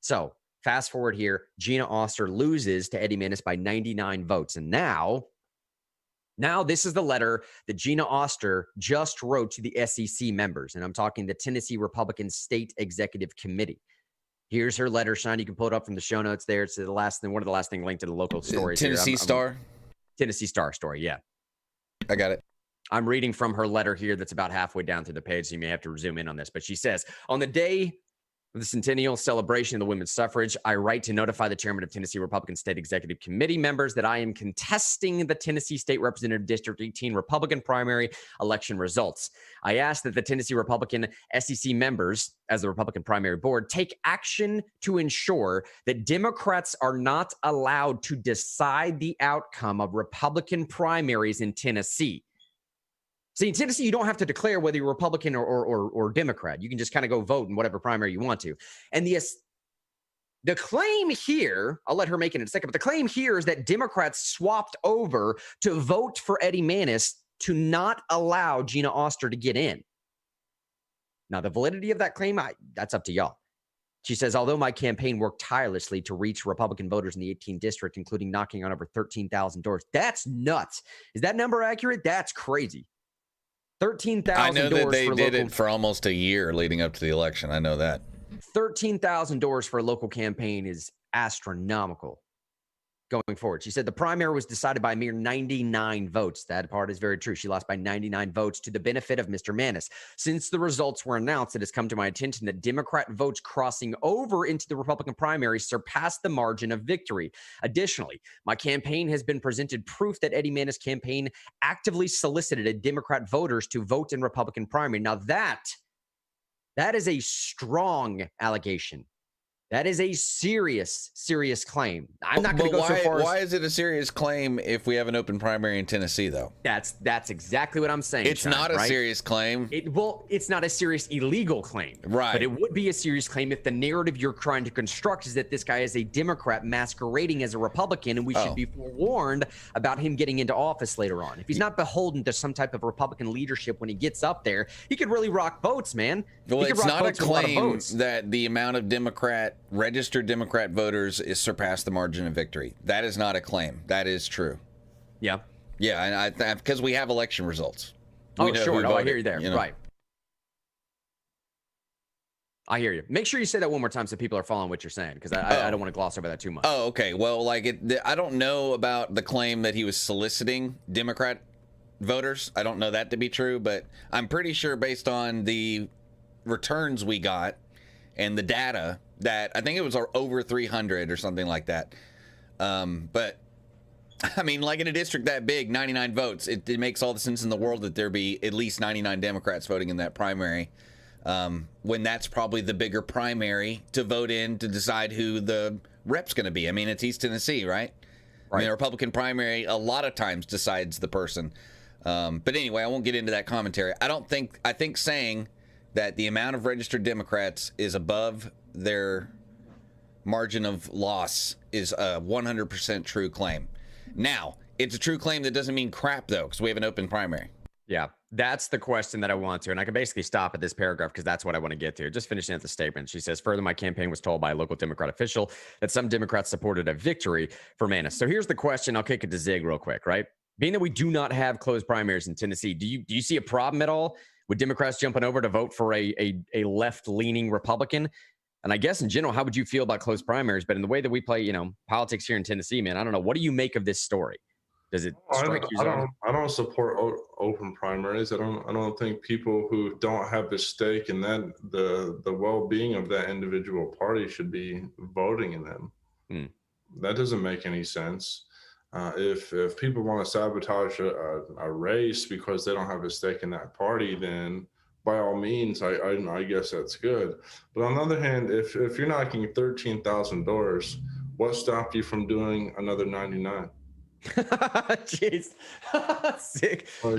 So fast forward here, Gina Oster loses to Eddie Manis by 99 votes. And now this is the letter that Gina Oster just wrote to the SEC members. And I'm talking the Tennessee Republican State Executive Committee. Here's her letter, Sean. You can pull it up from the show notes there. It's the last thing, one of the last things linked to the local stories. Tennessee Star? Tennessee Star story, yeah. I got it. I'm reading from her letter here that's about halfway down to the page, so you may have to zoom in on this. But she says, on the day of the centennial celebration of the women's suffrage, I write to notify the chairman of Tennessee Republican State Executive Committee members that I am contesting the Tennessee State Representative District 18 Republican primary election results. I ask that the Tennessee Republican SEC members, as the Republican primary board, take action to ensure that Democrats are not allowed to decide the outcome of Republican primaries in Tennessee. See, in Tennessee, you don't have to declare whether you're Republican or Democrat. You can just kind of go vote in whatever primary you want to. And the claim here, I'll let her make it in a second, but the claim here is that Democrats swapped over to vote for Eddie Manis to not allow Gina Oster to get in. Now, the validity of that claim, that's up to y'all. She says, although my campaign worked tirelessly to reach Republican voters in the 18th district, including knocking on over 13,000 doors. That's nuts. Is that number accurate? That's crazy. 13,000 I know doors that they for did local, it for almost a year leading up to the election. I know that. 13,000 doors for a local campaign is astronomical going forward. She said the primary was decided by a mere 99 votes. That part is very true. She lost by 99 votes to the benefit of Mr. Manis. Since the results were announced, it has come to my attention that Democrat votes crossing over into the Republican primary surpassed the margin of victory. Additionally, my campaign has been presented proof that Eddie Manis' campaign actively solicited Democrat voters to vote in Republican primary. Now that is a strong allegation. That is a serious, serious claim. I'm not going to go so far. Why is it a serious claim if we have an open primary in Tennessee, though? That's exactly what I'm saying. It's not a serious claim. It's not a serious illegal claim. Right. But it would be a serious claim if the narrative you're trying to construct is that this guy is a Democrat masquerading as a Republican, and we should be forewarned about him getting into office later on. If he's not beholden to some type of Republican leadership when he gets up there, he could really rock votes, man. Well, it's not a claim that the amount of registered Democrat voters is surpassed the margin of victory. That is not a claim. That is true. Yeah. Yeah, and because we have election results. Oh, sure. I hear you there. Right. I hear you. Make sure you say that one more time so people are following what you're saying, because I don't want to gloss over that too much. Oh, okay. Well, I don't know about the claim that he was soliciting Democrat voters. I don't know that to be true, but I'm pretty sure based on the returns we got and the data that I think it was over 300 or something like that. But I mean, like in a district that big, 99 votes, it makes all the sense in the world that there be at least 99 Democrats voting in that primary. When that's probably the bigger primary to vote in to decide who the rep's going to be. I mean, it's East Tennessee, right? I mean, the Republican primary a lot of times decides the person. But anyway, I won't get into that commentary. I think saying that the amount of registered Democrats is above their margin of loss is a 100% true claim. Now, it's a true claim that doesn't mean crap, though, because we have an open primary. Yeah, that's the question that I want to. And I can basically stop at this paragraph because that's what I want to get to. Just finishing at the statement. She says, further, my campaign was told by a local Democrat official that some Democrats supported a victory for Manis. So here's the question. I'll kick it to Zig real quick, right? Being that we do not have closed primaries in Tennessee, do you see a problem at all with Democrats jumping over to vote for a left-leaning Republican? And I guess in general, how would you feel about closed primaries? But in the way that we play, politics here in Tennessee, man, I don't know. What do you make of this story? Does it strike you? I don't support open primaries. I don't think people who don't have a stake in that the well-being of that individual party should be voting in them. That doesn't make any sense. If people want to sabotage a race because they don't have a stake in that party, then by all means, I guess that's good. But on the other hand, if you're knocking 13,000 doors, what stopped you from doing another 99? Jeez.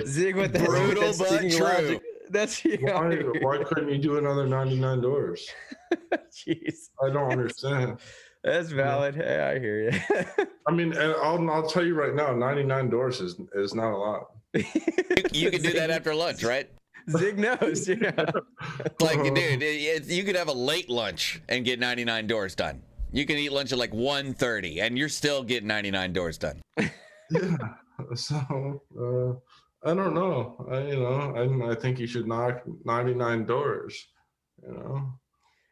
Zig with the brutal but true. Logic. That's why couldn't you do another 99 doors? Jeez. I don't understand. That's valid. Hey, I hear you. I mean, and I'll tell you right now, 99 doors is not a lot. You can do that after lunch, right? Zig knows. Yeah. Like, dude, you could have a late lunch and get 99 doors done. You can eat lunch at like 1:30 and you're still getting 99 doors done. Yeah. So I don't know. I think you should knock 99 doors.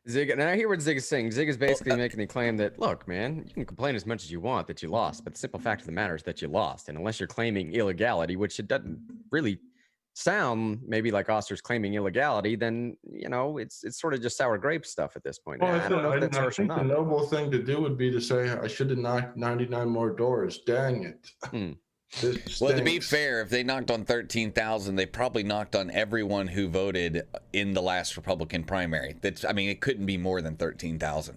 Zig, and I hear what Zig is saying. Zig is basically making the claim that, look, man, you can complain as much as you want that you lost, but the simple fact of the matter is that you lost. And unless you're claiming illegality, which it doesn't really sound maybe like Oster's claiming illegality, then it's sort of just sour grape stuff at this point. Well, I don't know if that's harsh or think the not. noble thing to do would be to say, I should have knocked 99 more doors. Dang it. Well, to be fair, if they knocked on 13,000, they probably knocked on everyone who voted in the last Republican primary. It couldn't be more than 13,000.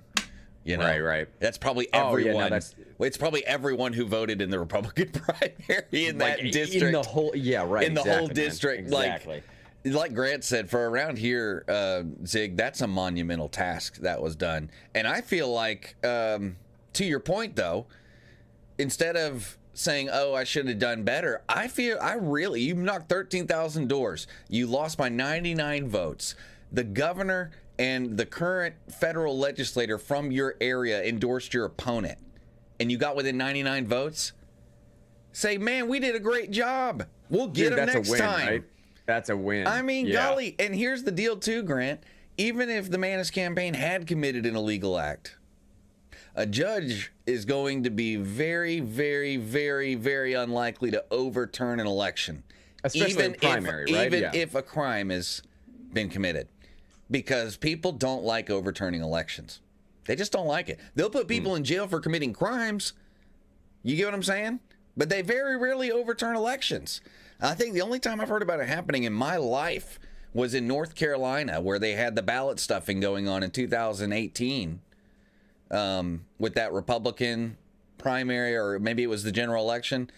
Right. That's probably everyone. It's probably everyone who voted in the Republican primary in that district. In the whole, in the whole district. Exactly. Like Grant said, for around here, Zig, that's a monumental task that was done. And I feel like, to your point, though, instead of saying, oh, I should have done better, you knocked 13,000 doors. You lost by 99 votes. The governor and the current federal legislator from your area endorsed your opponent, and you got within 99 votes. Say, man, we did a great job. We'll get them next time. Right? That's a win. I mean, golly. And here's the deal, too, Grant. Even if the Manis campaign had committed an illegal act, a judge is going to be very, very, very, very unlikely to overturn an election. Especially in primary, right? Even if a crime has been committed. Because people don't like overturning elections. They just don't like it. They'll put people in jail for committing crimes. You get what I'm saying? But they very rarely overturn elections. I think the only time I've heard about it happening in my life was in North Carolina, where they had the ballot stuffing going on in 2018 with that Republican primary, or maybe it was the general election.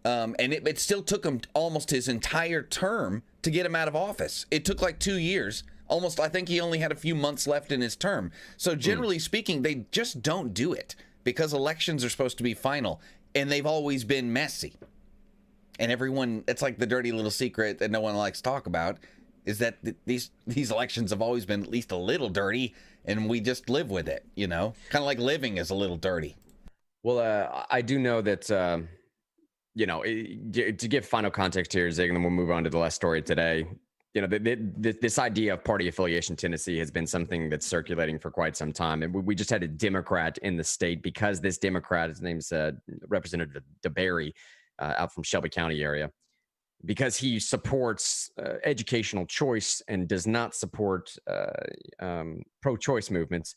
And it still took him almost his entire term to get him out of office. It took like 2 years. Almost, I think he only had a few months left in his term. So generally speaking, they just don't do it because elections are supposed to be final, and they've always been messy. And everyone, it's like the dirty little secret that no one likes to talk about, is that these elections have always been at least a little dirty, and we just live with it, kind of like living is a little dirty. Well, I do know that, to give final context here, Zig, and then we'll move on to the last story today. This idea of party affiliation in Tennessee has been something that's circulating for quite some time. And we just had a Democrat in the state, because this Democrat, his name's Representative DeBerry, out from Shelby County area, because he supports educational choice and does not support pro-choice movements.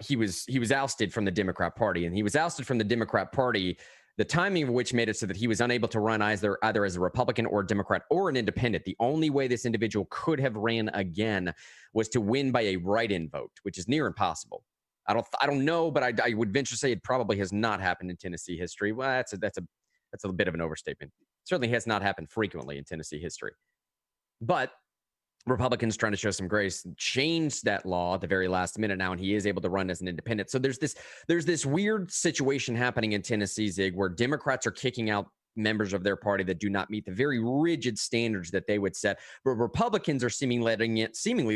He was ousted from the Democrat Party, and he was ousted from the Democrat Party, the timing of which made it so that he was unable to run either as a Republican or a Democrat or an independent. The only way this individual could have ran again was to win by a write-in vote, which is near impossible. I don't know, but I would venture to say it probably has not happened in Tennessee history. Well, that's a bit of an overstatement. It certainly has not happened frequently in Tennessee history. But Republicans trying to show some grace changed that law at the very last minute now, and he is able to run as an independent. So there's this weird situation happening in Tennessee, Zig, where Democrats are kicking out members of their party that do not meet the very rigid standards that they would set. But Republicans are seemingly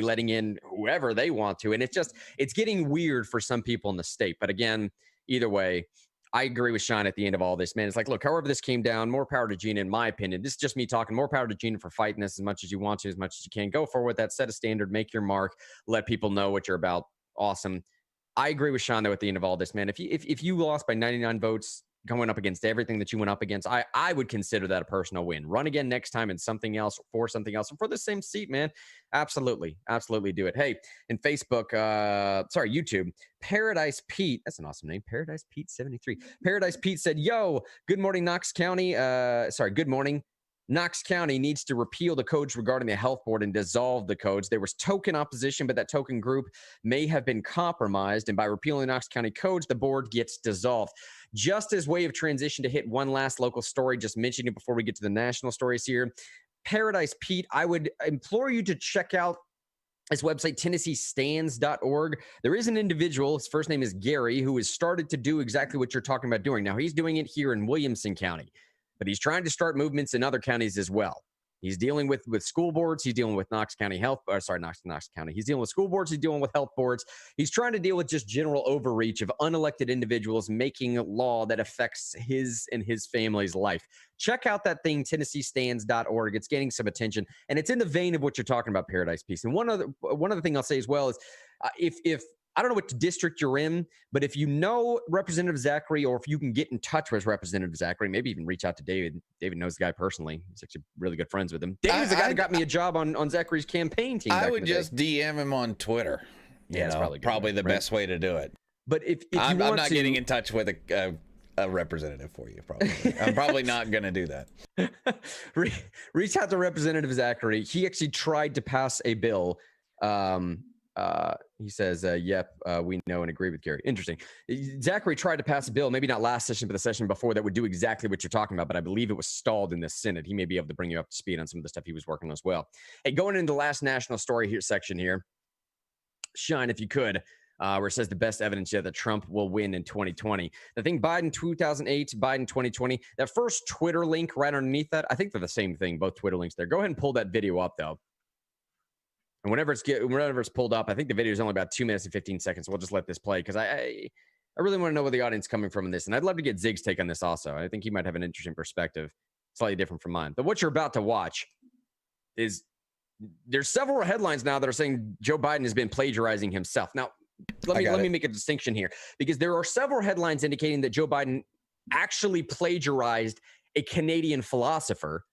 letting in whoever they want to. And it's getting weird for some people in the state. But again, either way, I agree with Sean at the end of all this, man. It's like, look, however this came down, more power to Gina, in my opinion. This is just me talking. More power to Gina for fighting this as much as you want to, as much as you can. Go forward, that set a standard, make your mark, let people know what you're about. Awesome. I agree with Sean, though, at the end of all this, man. If you lost by 99 votes going up against everything that you went up against, I would consider that a personal win. Run again next time in something else, for something else, and for the same seat, man. Absolutely do it. Hey, in YouTube, Paradise Pete, that's an awesome name, Paradise Pete 73. Paradise Pete said, "Yo, good morning, Knox County. Good morning. Knox County needs to repeal the codes regarding the health board and dissolve the codes. There was token opposition, but that token group may have been compromised. And by repealing the Knox County codes, the board gets dissolved." Just as way of transition to hit one last local story, just mentioning it before we get to the national stories here. Paradise Pete, I would implore you to check out his website, TennesseeStands.org. There is an individual, his first name is Gary, who has started to do exactly what you're talking about doing. Now, he's doing it here in Williamson County, but he's trying to start movements in other counties as well. He's dealing with school boards. He's dealing with Knox County Knox County. He's dealing with school boards. He's dealing with health boards. He's trying to deal with just general overreach of unelected individuals making law that affects his and his family's life. Check out that thing, TennesseeStands.org. It's gaining some attention, and it's in the vein of what you're talking about, Paradise Peace. And one other thing I'll say as well is if I don't know what district you're in, but if you know Representative Zachary, or if you can get in touch with Representative Zachary, maybe even reach out to David. David knows the guy personally. He's actually really good friends with him. David's the guy that got me a job on Zachary's campaign team. I would just DM him on Twitter. That's probably the best way to do it. But if I'm not getting in touch with a representative for you, probably. I'm probably not going to do that. Reach out to Representative Zachary. He actually tried to pass a bill. He says, yep, we know and agree with Gary. Interesting. Zachary tried to pass a bill, maybe not last session, but the session before, that would do exactly what you're talking about, but I believe it was stalled in the Senate. He may be able to bring you up to speed on some of the stuff he was working on as well. Hey, going into the last national story section here, Sean, if you could, where it says the best evidence yet that Trump will win in 2020. The thing, Biden 2008, Biden 2020, that first Twitter link right underneath that, I think they're the same thing, both Twitter links there. Go ahead and pull that video up, though. And whenever it's pulled up, I think the video is only about 2 minutes and 15 seconds. So we'll just let this play because I really want to know where the audience is coming from in this. And I'd love to get Zig's take on this also. I think he might have an interesting perspective, slightly different from mine. But what you're about to watch is there's several headlines now that are saying Joe Biden has been plagiarizing himself. Now, let me make a distinction here, because there are several headlines indicating that Joe Biden actually plagiarized a Canadian philosopher,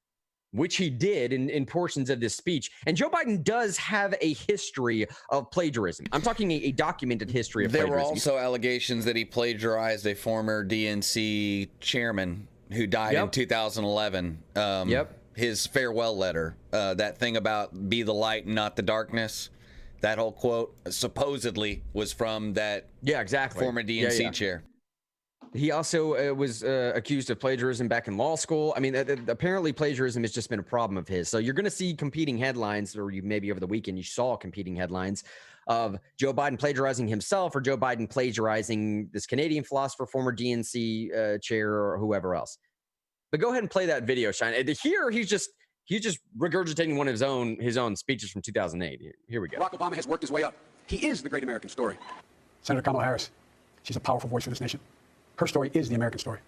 which he did in portions of this speech. And Joe Biden does have a history of plagiarism. I'm talking a documented history of plagiarism. There were also allegations that he plagiarized a former DNC chairman who died in 2011. His farewell letter, that thing about be the light and not the darkness, that whole quote supposedly was from that former DNC chair. He also was accused of plagiarism back in law school. I mean, apparently plagiarism has just been a problem of his. So you're going to see competing headlines, or you maybe over the weekend you saw competing headlines of Joe Biden plagiarizing himself, or Joe Biden plagiarizing this Canadian philosopher, former DNC chair, or whoever else. But go ahead and play that video, Shine. Here he's just regurgitating one of his own speeches from 2008. Here we go. Barack Obama has worked his way up. He is the great American story. Senator Kamala Harris, she's a powerful voice for this nation. Her story is the American story.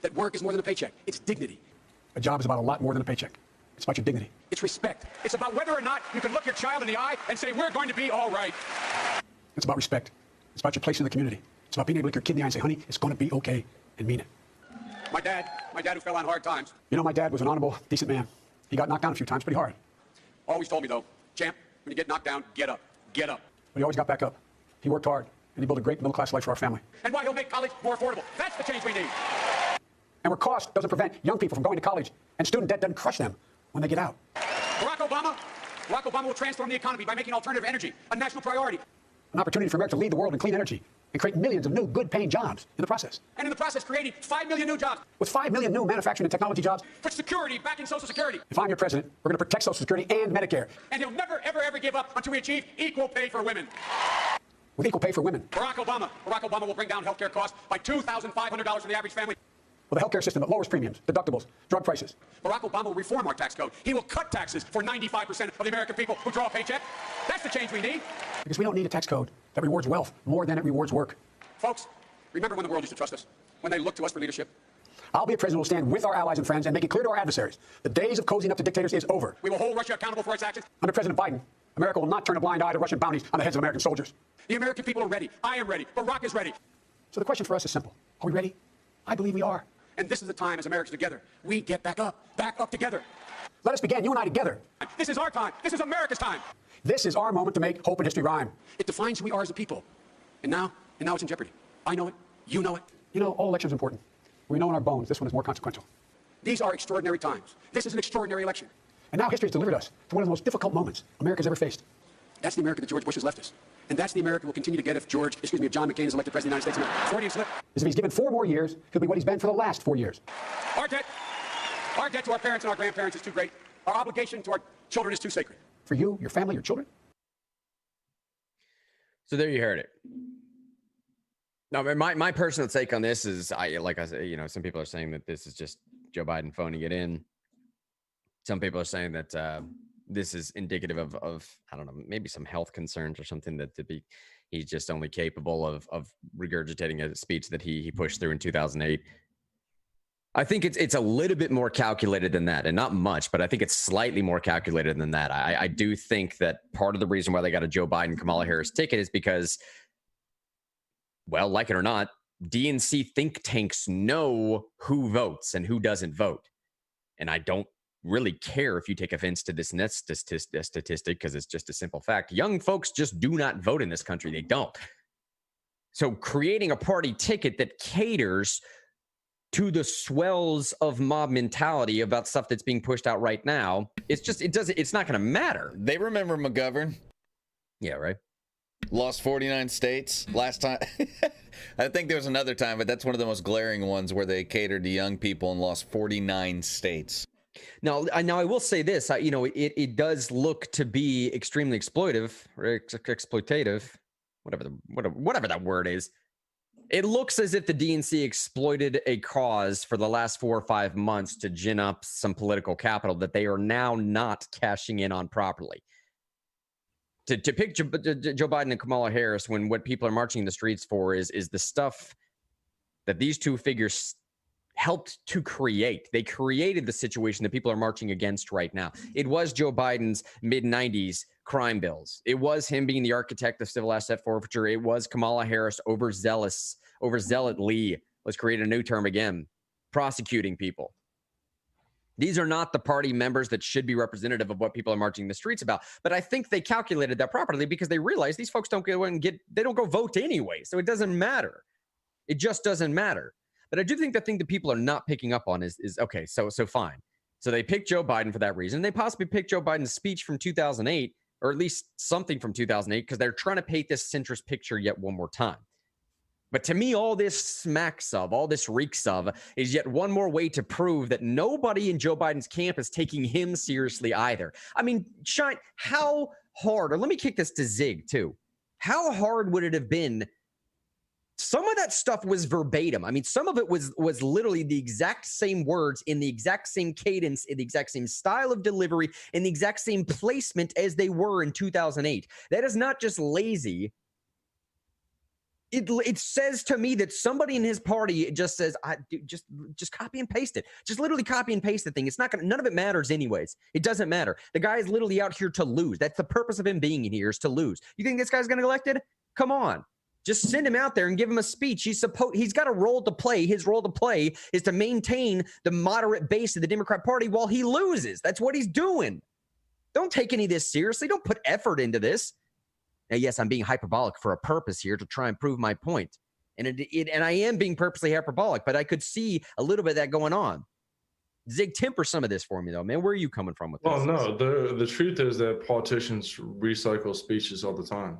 That work is more than a paycheck. It's dignity. A job is about a lot more than a paycheck. It's about your dignity. It's respect. It's about whether or not you can look your child in the eye and say, we're going to be all right. It's about respect. It's about your place in the community. It's about being able to look your kid in the eye and say, honey, it's going to be okay, and mean it. My dad who fell on hard times. You know, my dad was an honorable, decent man. He got knocked down a few times pretty hard. Always told me, though, champ, when you get knocked down, get up. Get up. But he always got back up. He worked hard. And he built a great middle-class life for our family. And why he'll make college more affordable. That's the change we need. And where cost doesn't prevent young people from going to college, and student debt doesn't crush them when they get out. Barack Obama will transform the economy by making alternative energy a national priority. An opportunity for America to lead the world in clean energy and create millions of new, good-paying jobs in the process. And in the process, creating 5 million new jobs. With 5 million new manufacturing and technology jobs. Put security back in Social Security. If I'm your president, we're going to protect Social Security and Medicare. And he'll never, ever, ever give up until we achieve equal pay for women. With equal pay for women. Barack Obama will bring down health care costs by $2,500 for the average family. with a healthcare system that lowers premiums, deductibles, drug prices. Barack Obama will reform our tax code. He will cut taxes for 95% of the American people who draw a paycheck. That's the change we need. Because we don't need a tax code that rewards wealth more than it rewards work. Folks, remember when the world used to trust us? When they looked to us for leadership? I'll be a president who will stand with our allies and friends and make it clear to our adversaries the days of cozying up to dictators is over. We will hold Russia accountable for its actions. Under President Biden, America will not turn a blind eye to Russian bounties on the heads of American soldiers. The American people are ready. I am ready. Barack is ready. So the question for us is simple. Are we ready? I believe we are. And this is the time as Americans together, we get back up together. Let us begin, you and I together. This is our time. This is America's time. This is our moment to make hope and history rhyme. It defines who we are as a people. And now it's in jeopardy. I know it. You know it. You know, all elections are important. We know in our bones this one is more consequential. These are extraordinary times. This is an extraordinary election. And now history has delivered us to one of the most difficult moments America's ever faced. That's the America that George Bush has left us. And that's the America we'll continue to get if John McCain is elected President of the United States. Freudian slip is if he's given 4 more years, he'll be what he's been for the last 4 years. Our debt to our parents and our grandparents is too great. Our obligation to our children is too sacred. For you, your family, your children. So there you heard it. No, my personal take on this is, like I said, some people are saying that this is just Joe Biden phoning it in. Some people are saying that this is indicative of I don't know, maybe some health concerns or something, that he's just only capable of regurgitating a speech that he pushed through in 2008. I think it's a little bit more calculated than that, and not much, but I think it's slightly more calculated than that. I do think that part of the reason why they got a Joe Biden, Kamala Harris ticket is because, well, like it or not, DNC think tanks know who votes and who doesn't vote. And I don't really care if you take offense to this next statistic, because it's just a simple fact. Young folks just do not vote in this country. They don't. So creating a party ticket that caters to the swells of mob mentality about stuff that's being pushed out right now, it's not going to matter. They remember McGovern. Yeah, right. Lost 49 states last time. I think there was another time, but that's one of the most glaring ones where they catered to young people and lost 49 states. Now I will say this, it does look to be extremely exploitative, or exploitative, whatever that word is. It looks as if the DNC exploited a cause for the last 4 or 5 months to gin up some political capital that they are now not cashing in on properly. To pick Joe Biden and Kamala Harris when what people are marching in the streets for is the stuff that these two figures helped to create. They created the situation that people are marching against right now. It was Joe Biden's mid-90s crime bills. It was him being the architect of civil asset forfeiture. It was Kamala Harris overzealotly, let's create a new term again, prosecuting people. These are not the party members that should be representative of what people are marching the streets about. But I think they calculated that properly because they realized these folks don't go and they don't go vote anyway. So it doesn't matter. It just doesn't matter. But I do think the thing that people are not picking up on is okay, so fine. So they picked Joe Biden for that reason. They possibly picked Joe Biden's speech from 2008, or at least something from 2008, because they're trying to paint this centrist picture yet one more time. But to me, all this smacks of, all this reeks of, is yet one more way to prove that nobody in Joe Biden's camp is taking him seriously either. I mean, Shine, how hard, or let me kick this to Zig too. How hard would it have been? Some of that stuff was verbatim. I mean, some of it was literally the exact same words in the exact same cadence, in the exact same style of delivery, in the exact same placement as they were in 2008. That is not just lazy. It says to me that somebody in his party just says, just copy and paste it. Just literally copy and paste the thing. It's not gonna, none of it matters anyways. It doesn't matter. The guy is literally out here to lose. That's the purpose of him being in here, is to lose. You think this guy's gonna get elected? Come on. Just send him out there and give him a speech. He's got a role to play. His role to play is to maintain the moderate base of the Democrat Party while he loses. That's what he's doing. Don't take any of this seriously. Don't put effort into this. Now, yes, I'm being hyperbolic for a purpose here to try and prove my point. And and I am being purposely hyperbolic, but I could see a little bit of that going on. Zig, temper some of this for me, though, man. Where are you coming from with this? Well, no, the truth is that politicians recycle speeches all the time.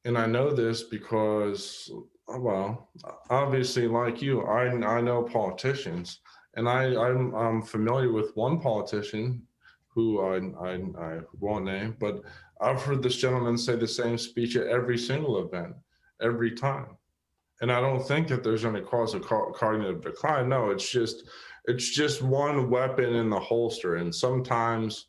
And I know this because, well, obviously, like you, I know politicians, and I'm familiar with one politician who I won't name, but I've heard this gentleman say the same speech at every single event, every time. And I don't think that there's any cause of cognitive decline. No, it's just one weapon in the holster. And sometimes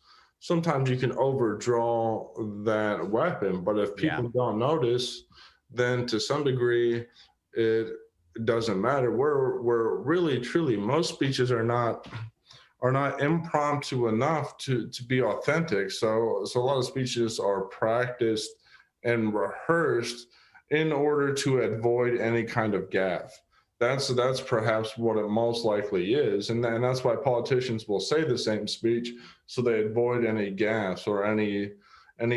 you can overdraw that weapon, but if people don't notice, then to some degree it doesn't matter. We're really truly, most speeches are not impromptu enough to be authentic. So a lot of speeches are practiced and rehearsed in order to avoid any kind of gaffe. That's perhaps what it most likely is. And that's why politicians will say the same speech, so they avoid any gaffes or any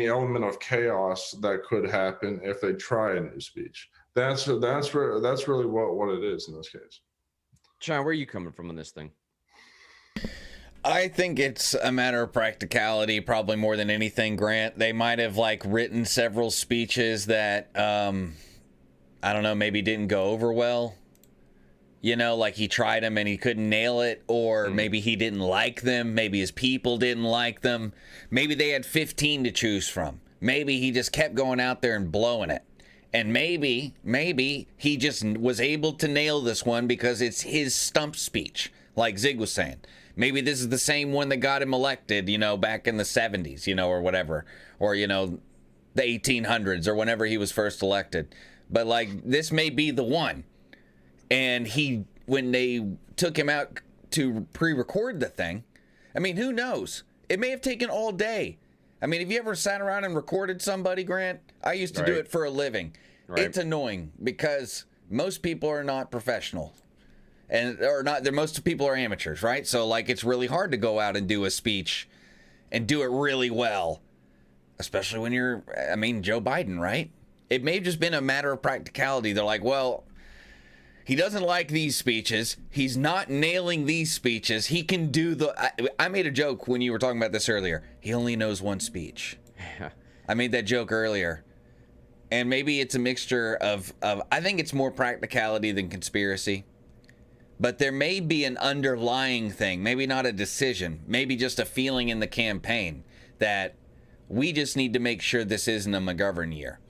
element of chaos that could happen if they try a new speech. That's really what it is in this case. John, where are you coming from on this thing? I think it's a matter of practicality, probably more than anything, Grant. They might have written several speeches that, I don't know, maybe didn't go over well. He tried them and he couldn't nail it, or maybe he didn't like them. Maybe his people didn't like them. Maybe they had 15 to choose from. Maybe he just kept going out there and blowing it. And maybe he just was able to nail this one because it's his stump speech, like Zig was saying. Maybe this is the same one that got him elected, back in the 70s, or whatever, or, the 1800s or whenever he was first elected. But this may be the one. And when they took him out to pre-record the thing, I mean, who knows? It may have taken all day. I mean, have you ever sat around and recorded somebody, Grant? I used to do it for a living. Right. It's annoying because most people are not professional. Most people are amateurs, right? So it's really hard to go out and do a speech and do it really well, especially when you're, Joe Biden, right? It may have just been a matter of practicality. They're like, well, he doesn't like these speeches. He's not nailing these speeches. He can do I made a joke when you were talking about this earlier. He only knows one speech. I made that joke earlier. And maybe it's a mixture of I think it's more practicality than conspiracy. But there may be an underlying thing, maybe not a decision, maybe just a feeling in the campaign that we just need to make sure this isn't a McGovern year.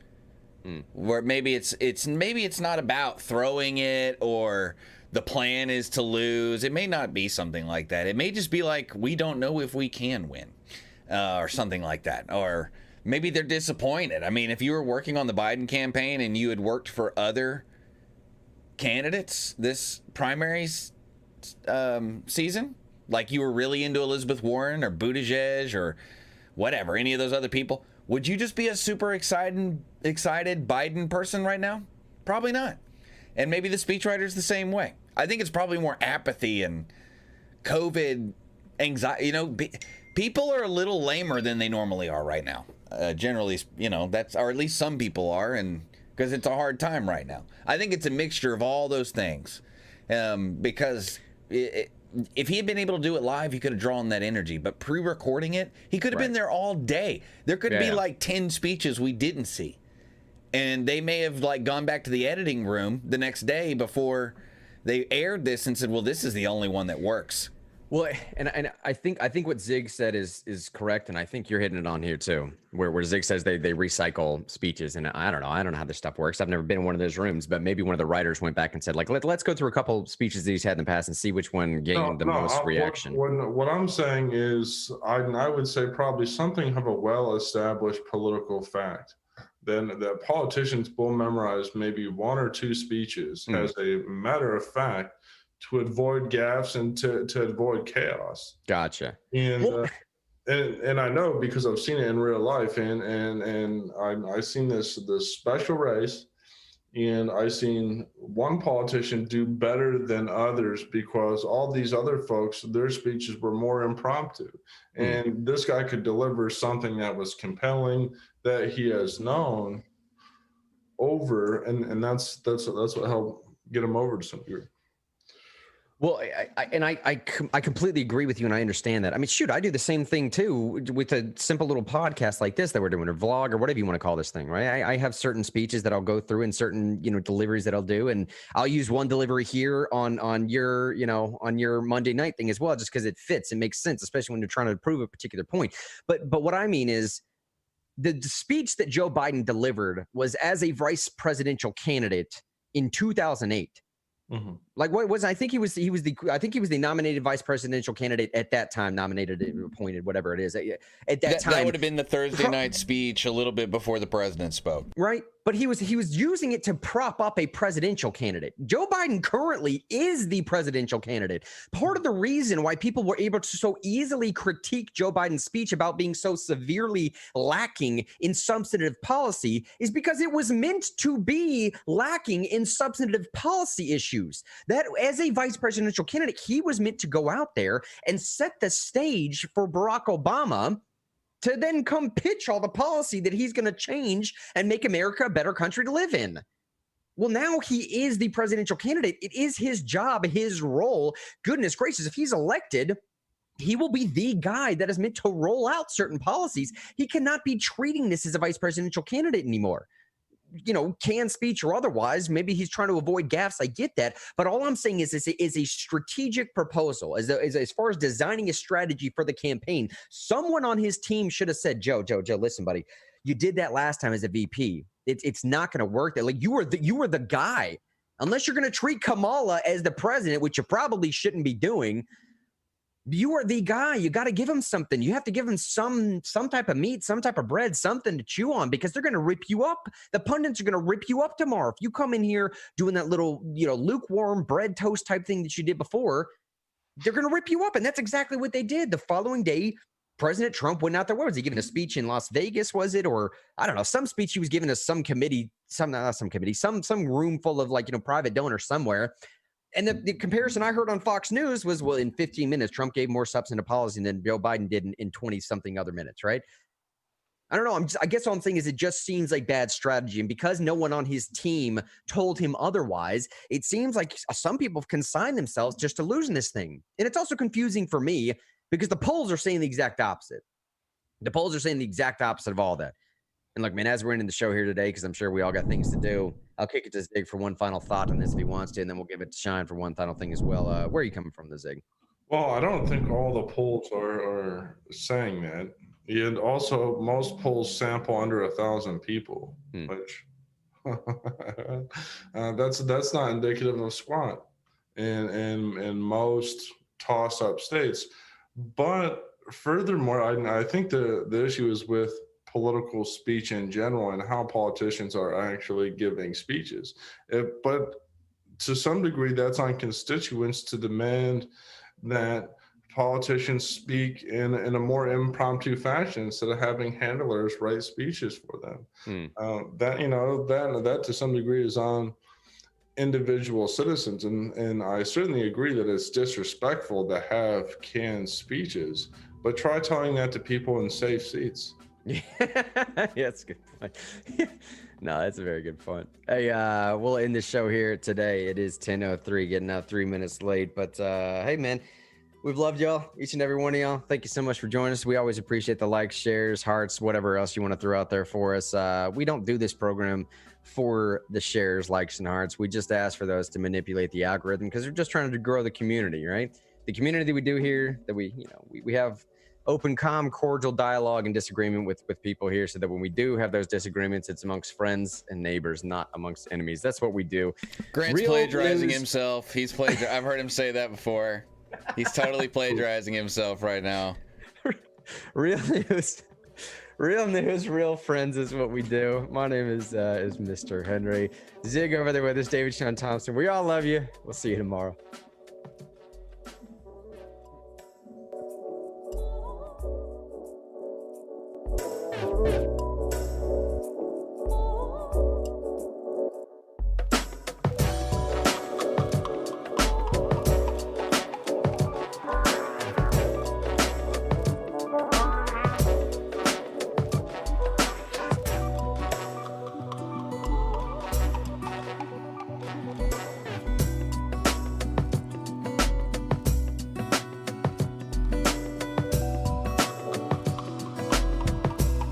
Where maybe it's not about throwing it or the plan is to lose. It may not be something like that. It may just be we don't know if we can win or something like that. Or maybe they're disappointed. I mean, if you were working on the Biden campaign and you had worked for other candidates this primaries season, you were really into Elizabeth Warren or Buttigieg or whatever, any of those other people, would you just be a super excited Biden person right now? Probably not. And maybe the speechwriter's the same way. I think it's probably more apathy and COVID anxiety. People are a little lamer than they normally are right now. Generally, or at least some people are, and because it's a hard time right now. I think it's a mixture of all those things. Because if he had been able to do it live, he could have drawn that energy. But pre-recording it, he could have been there all day. There could be 10 speeches we didn't see. And they may have gone back to the editing room the next day before they aired this and said, well, this is the only one that works. Well, and I think what Zig said is correct, and I think you're hitting it on here too, where Zig says they recycle speeches, and I don't know how this stuff works. I've never been in one of those rooms, but maybe one of the writers went back and said, let's go through a couple speeches that he's had in the past and see which one gained the most reaction. What I'm saying is, I would say probably something of a well-established political fact. Then the politicians will memorize maybe one or two speeches as a matter of fact, to avoid gaffes and to avoid chaos. Gotcha. And I know because I've seen it in real life, and I've seen this special race, and I've seen one politician do better than others because all these other folks, their speeches were more impromptu, and this guy could deliver something that was compelling that he has known over, and that's what helped get him over to some degree. Well, I completely agree with you, and I understand that. I mean, shoot, I do the same thing too with a simple little podcast like this that we're doing, or vlog, or whatever you want to call this thing, right? I have certain speeches that I'll go through and certain deliveries that I'll do, and I'll use one delivery here on your Monday night thing as well, just because it fits and makes sense, especially when you're trying to prove a particular point. But what I mean is, the speech that Joe Biden delivered was as a vice presidential candidate in 2008. Like what was I think he was the nominated vice presidential candidate at that time, nominated, appointed, whatever it is. At that time, that would have been the Thursday night speech a little bit before the president spoke. Right. But he was using it to prop up a presidential candidate. Joe Biden currently is the presidential candidate. Part of the reason why people were able to so easily critique Joe Biden's speech about being so severely lacking in substantive policy is because it was meant to be lacking in substantive policy issues. That as a vice presidential candidate, he was meant to go out there and set the stage for Barack Obama to then come pitch all the policy that he's going to change and make America a better country to live in. Well, now he is the presidential candidate. It is his job, his role. Goodness gracious, if he's elected, he will be the guy that is meant to roll out certain policies. He cannot be treating this as a vice presidential candidate anymore. You know, canned speech or otherwise, maybe he's trying to avoid gaffes. I get that. But all I'm saying is this is a strategic proposal as far as designing a strategy for the campaign. Someone on his team should have said, Joe, listen, buddy, you did that last time as a VP. It's not going to work. That like you were the guy. Unless you're going to treat Kamala as the president, which you probably shouldn't be doing. You are the guy. You got to give him something. You have to give him some type of meat, some type of bread, something to chew on, because they're going to rip you up. The pundits are going to rip you up tomorrow. If you come in here doing that little, lukewarm bread toast type thing that you did before, they're going to rip you up. And that's exactly what they did. The following day, President Trump went out there. What was he giving a speech in Las Vegas? Was it? Or I don't know, some speech he was giving to some committee, some room full of private donors somewhere. And the comparison I heard on Fox News was, well, in 15 minutes, Trump gave more substantive policy than Joe Biden did in 20-something other minutes, right? I don't know. I guess all I'm saying is it just seems like bad strategy. And because no one on his team told him otherwise, it seems like some people have consigned themselves just to losing this thing. And it's also confusing for me because the polls are saying the exact opposite. The polls are saying the exact opposite of all that. And look, man, as we're ending the show here today, because I'm sure we all got things to do, I'll kick it to Zig for one final thought on this if he wants to, and then we'll give it to Shine for one final thing as well. Where are you coming from, Zig? Well, I don't think all the polls are saying that. And also, most polls sample under 1,000 people, which that's not indicative of squat in most toss-up states. But furthermore, I think the issue is with political speech in general and how politicians are actually giving speeches. But to some degree, that's on constituents to demand that politicians speak in a more impromptu fashion instead of having handlers write speeches for them. That to some degree is on individual citizens. And I certainly agree that it's disrespectful to have canned speeches, but try telling that to people in safe seats. Yeah, that's a good point. No, that's a very good point. Hey, we'll end the show here today. It is 10:03, getting out 3 minutes late. But hey, man, we've loved y'all, each and every one of y'all. Thank you so much for joining us. We always appreciate the likes, shares, hearts, whatever else you want to throw out there for us. We don't do this program for the shares, likes, and hearts. We just ask for those to manipulate the algorithm because we're just trying to grow the community, right? The community that we do here, that we have open, calm, cordial dialogue and disagreement with people here, so that when we do have those disagreements, it's amongst friends and neighbors, not amongst enemies. That's what we do. Grant's plagiarizing himself. I've heard him say that before. He's totally plagiarizing himself right now. Real news, real friends is what we do. My name is Mr. Henry. Zig over there with us, David Sean Thompson. We all love you. We'll see you tomorrow. Thank you.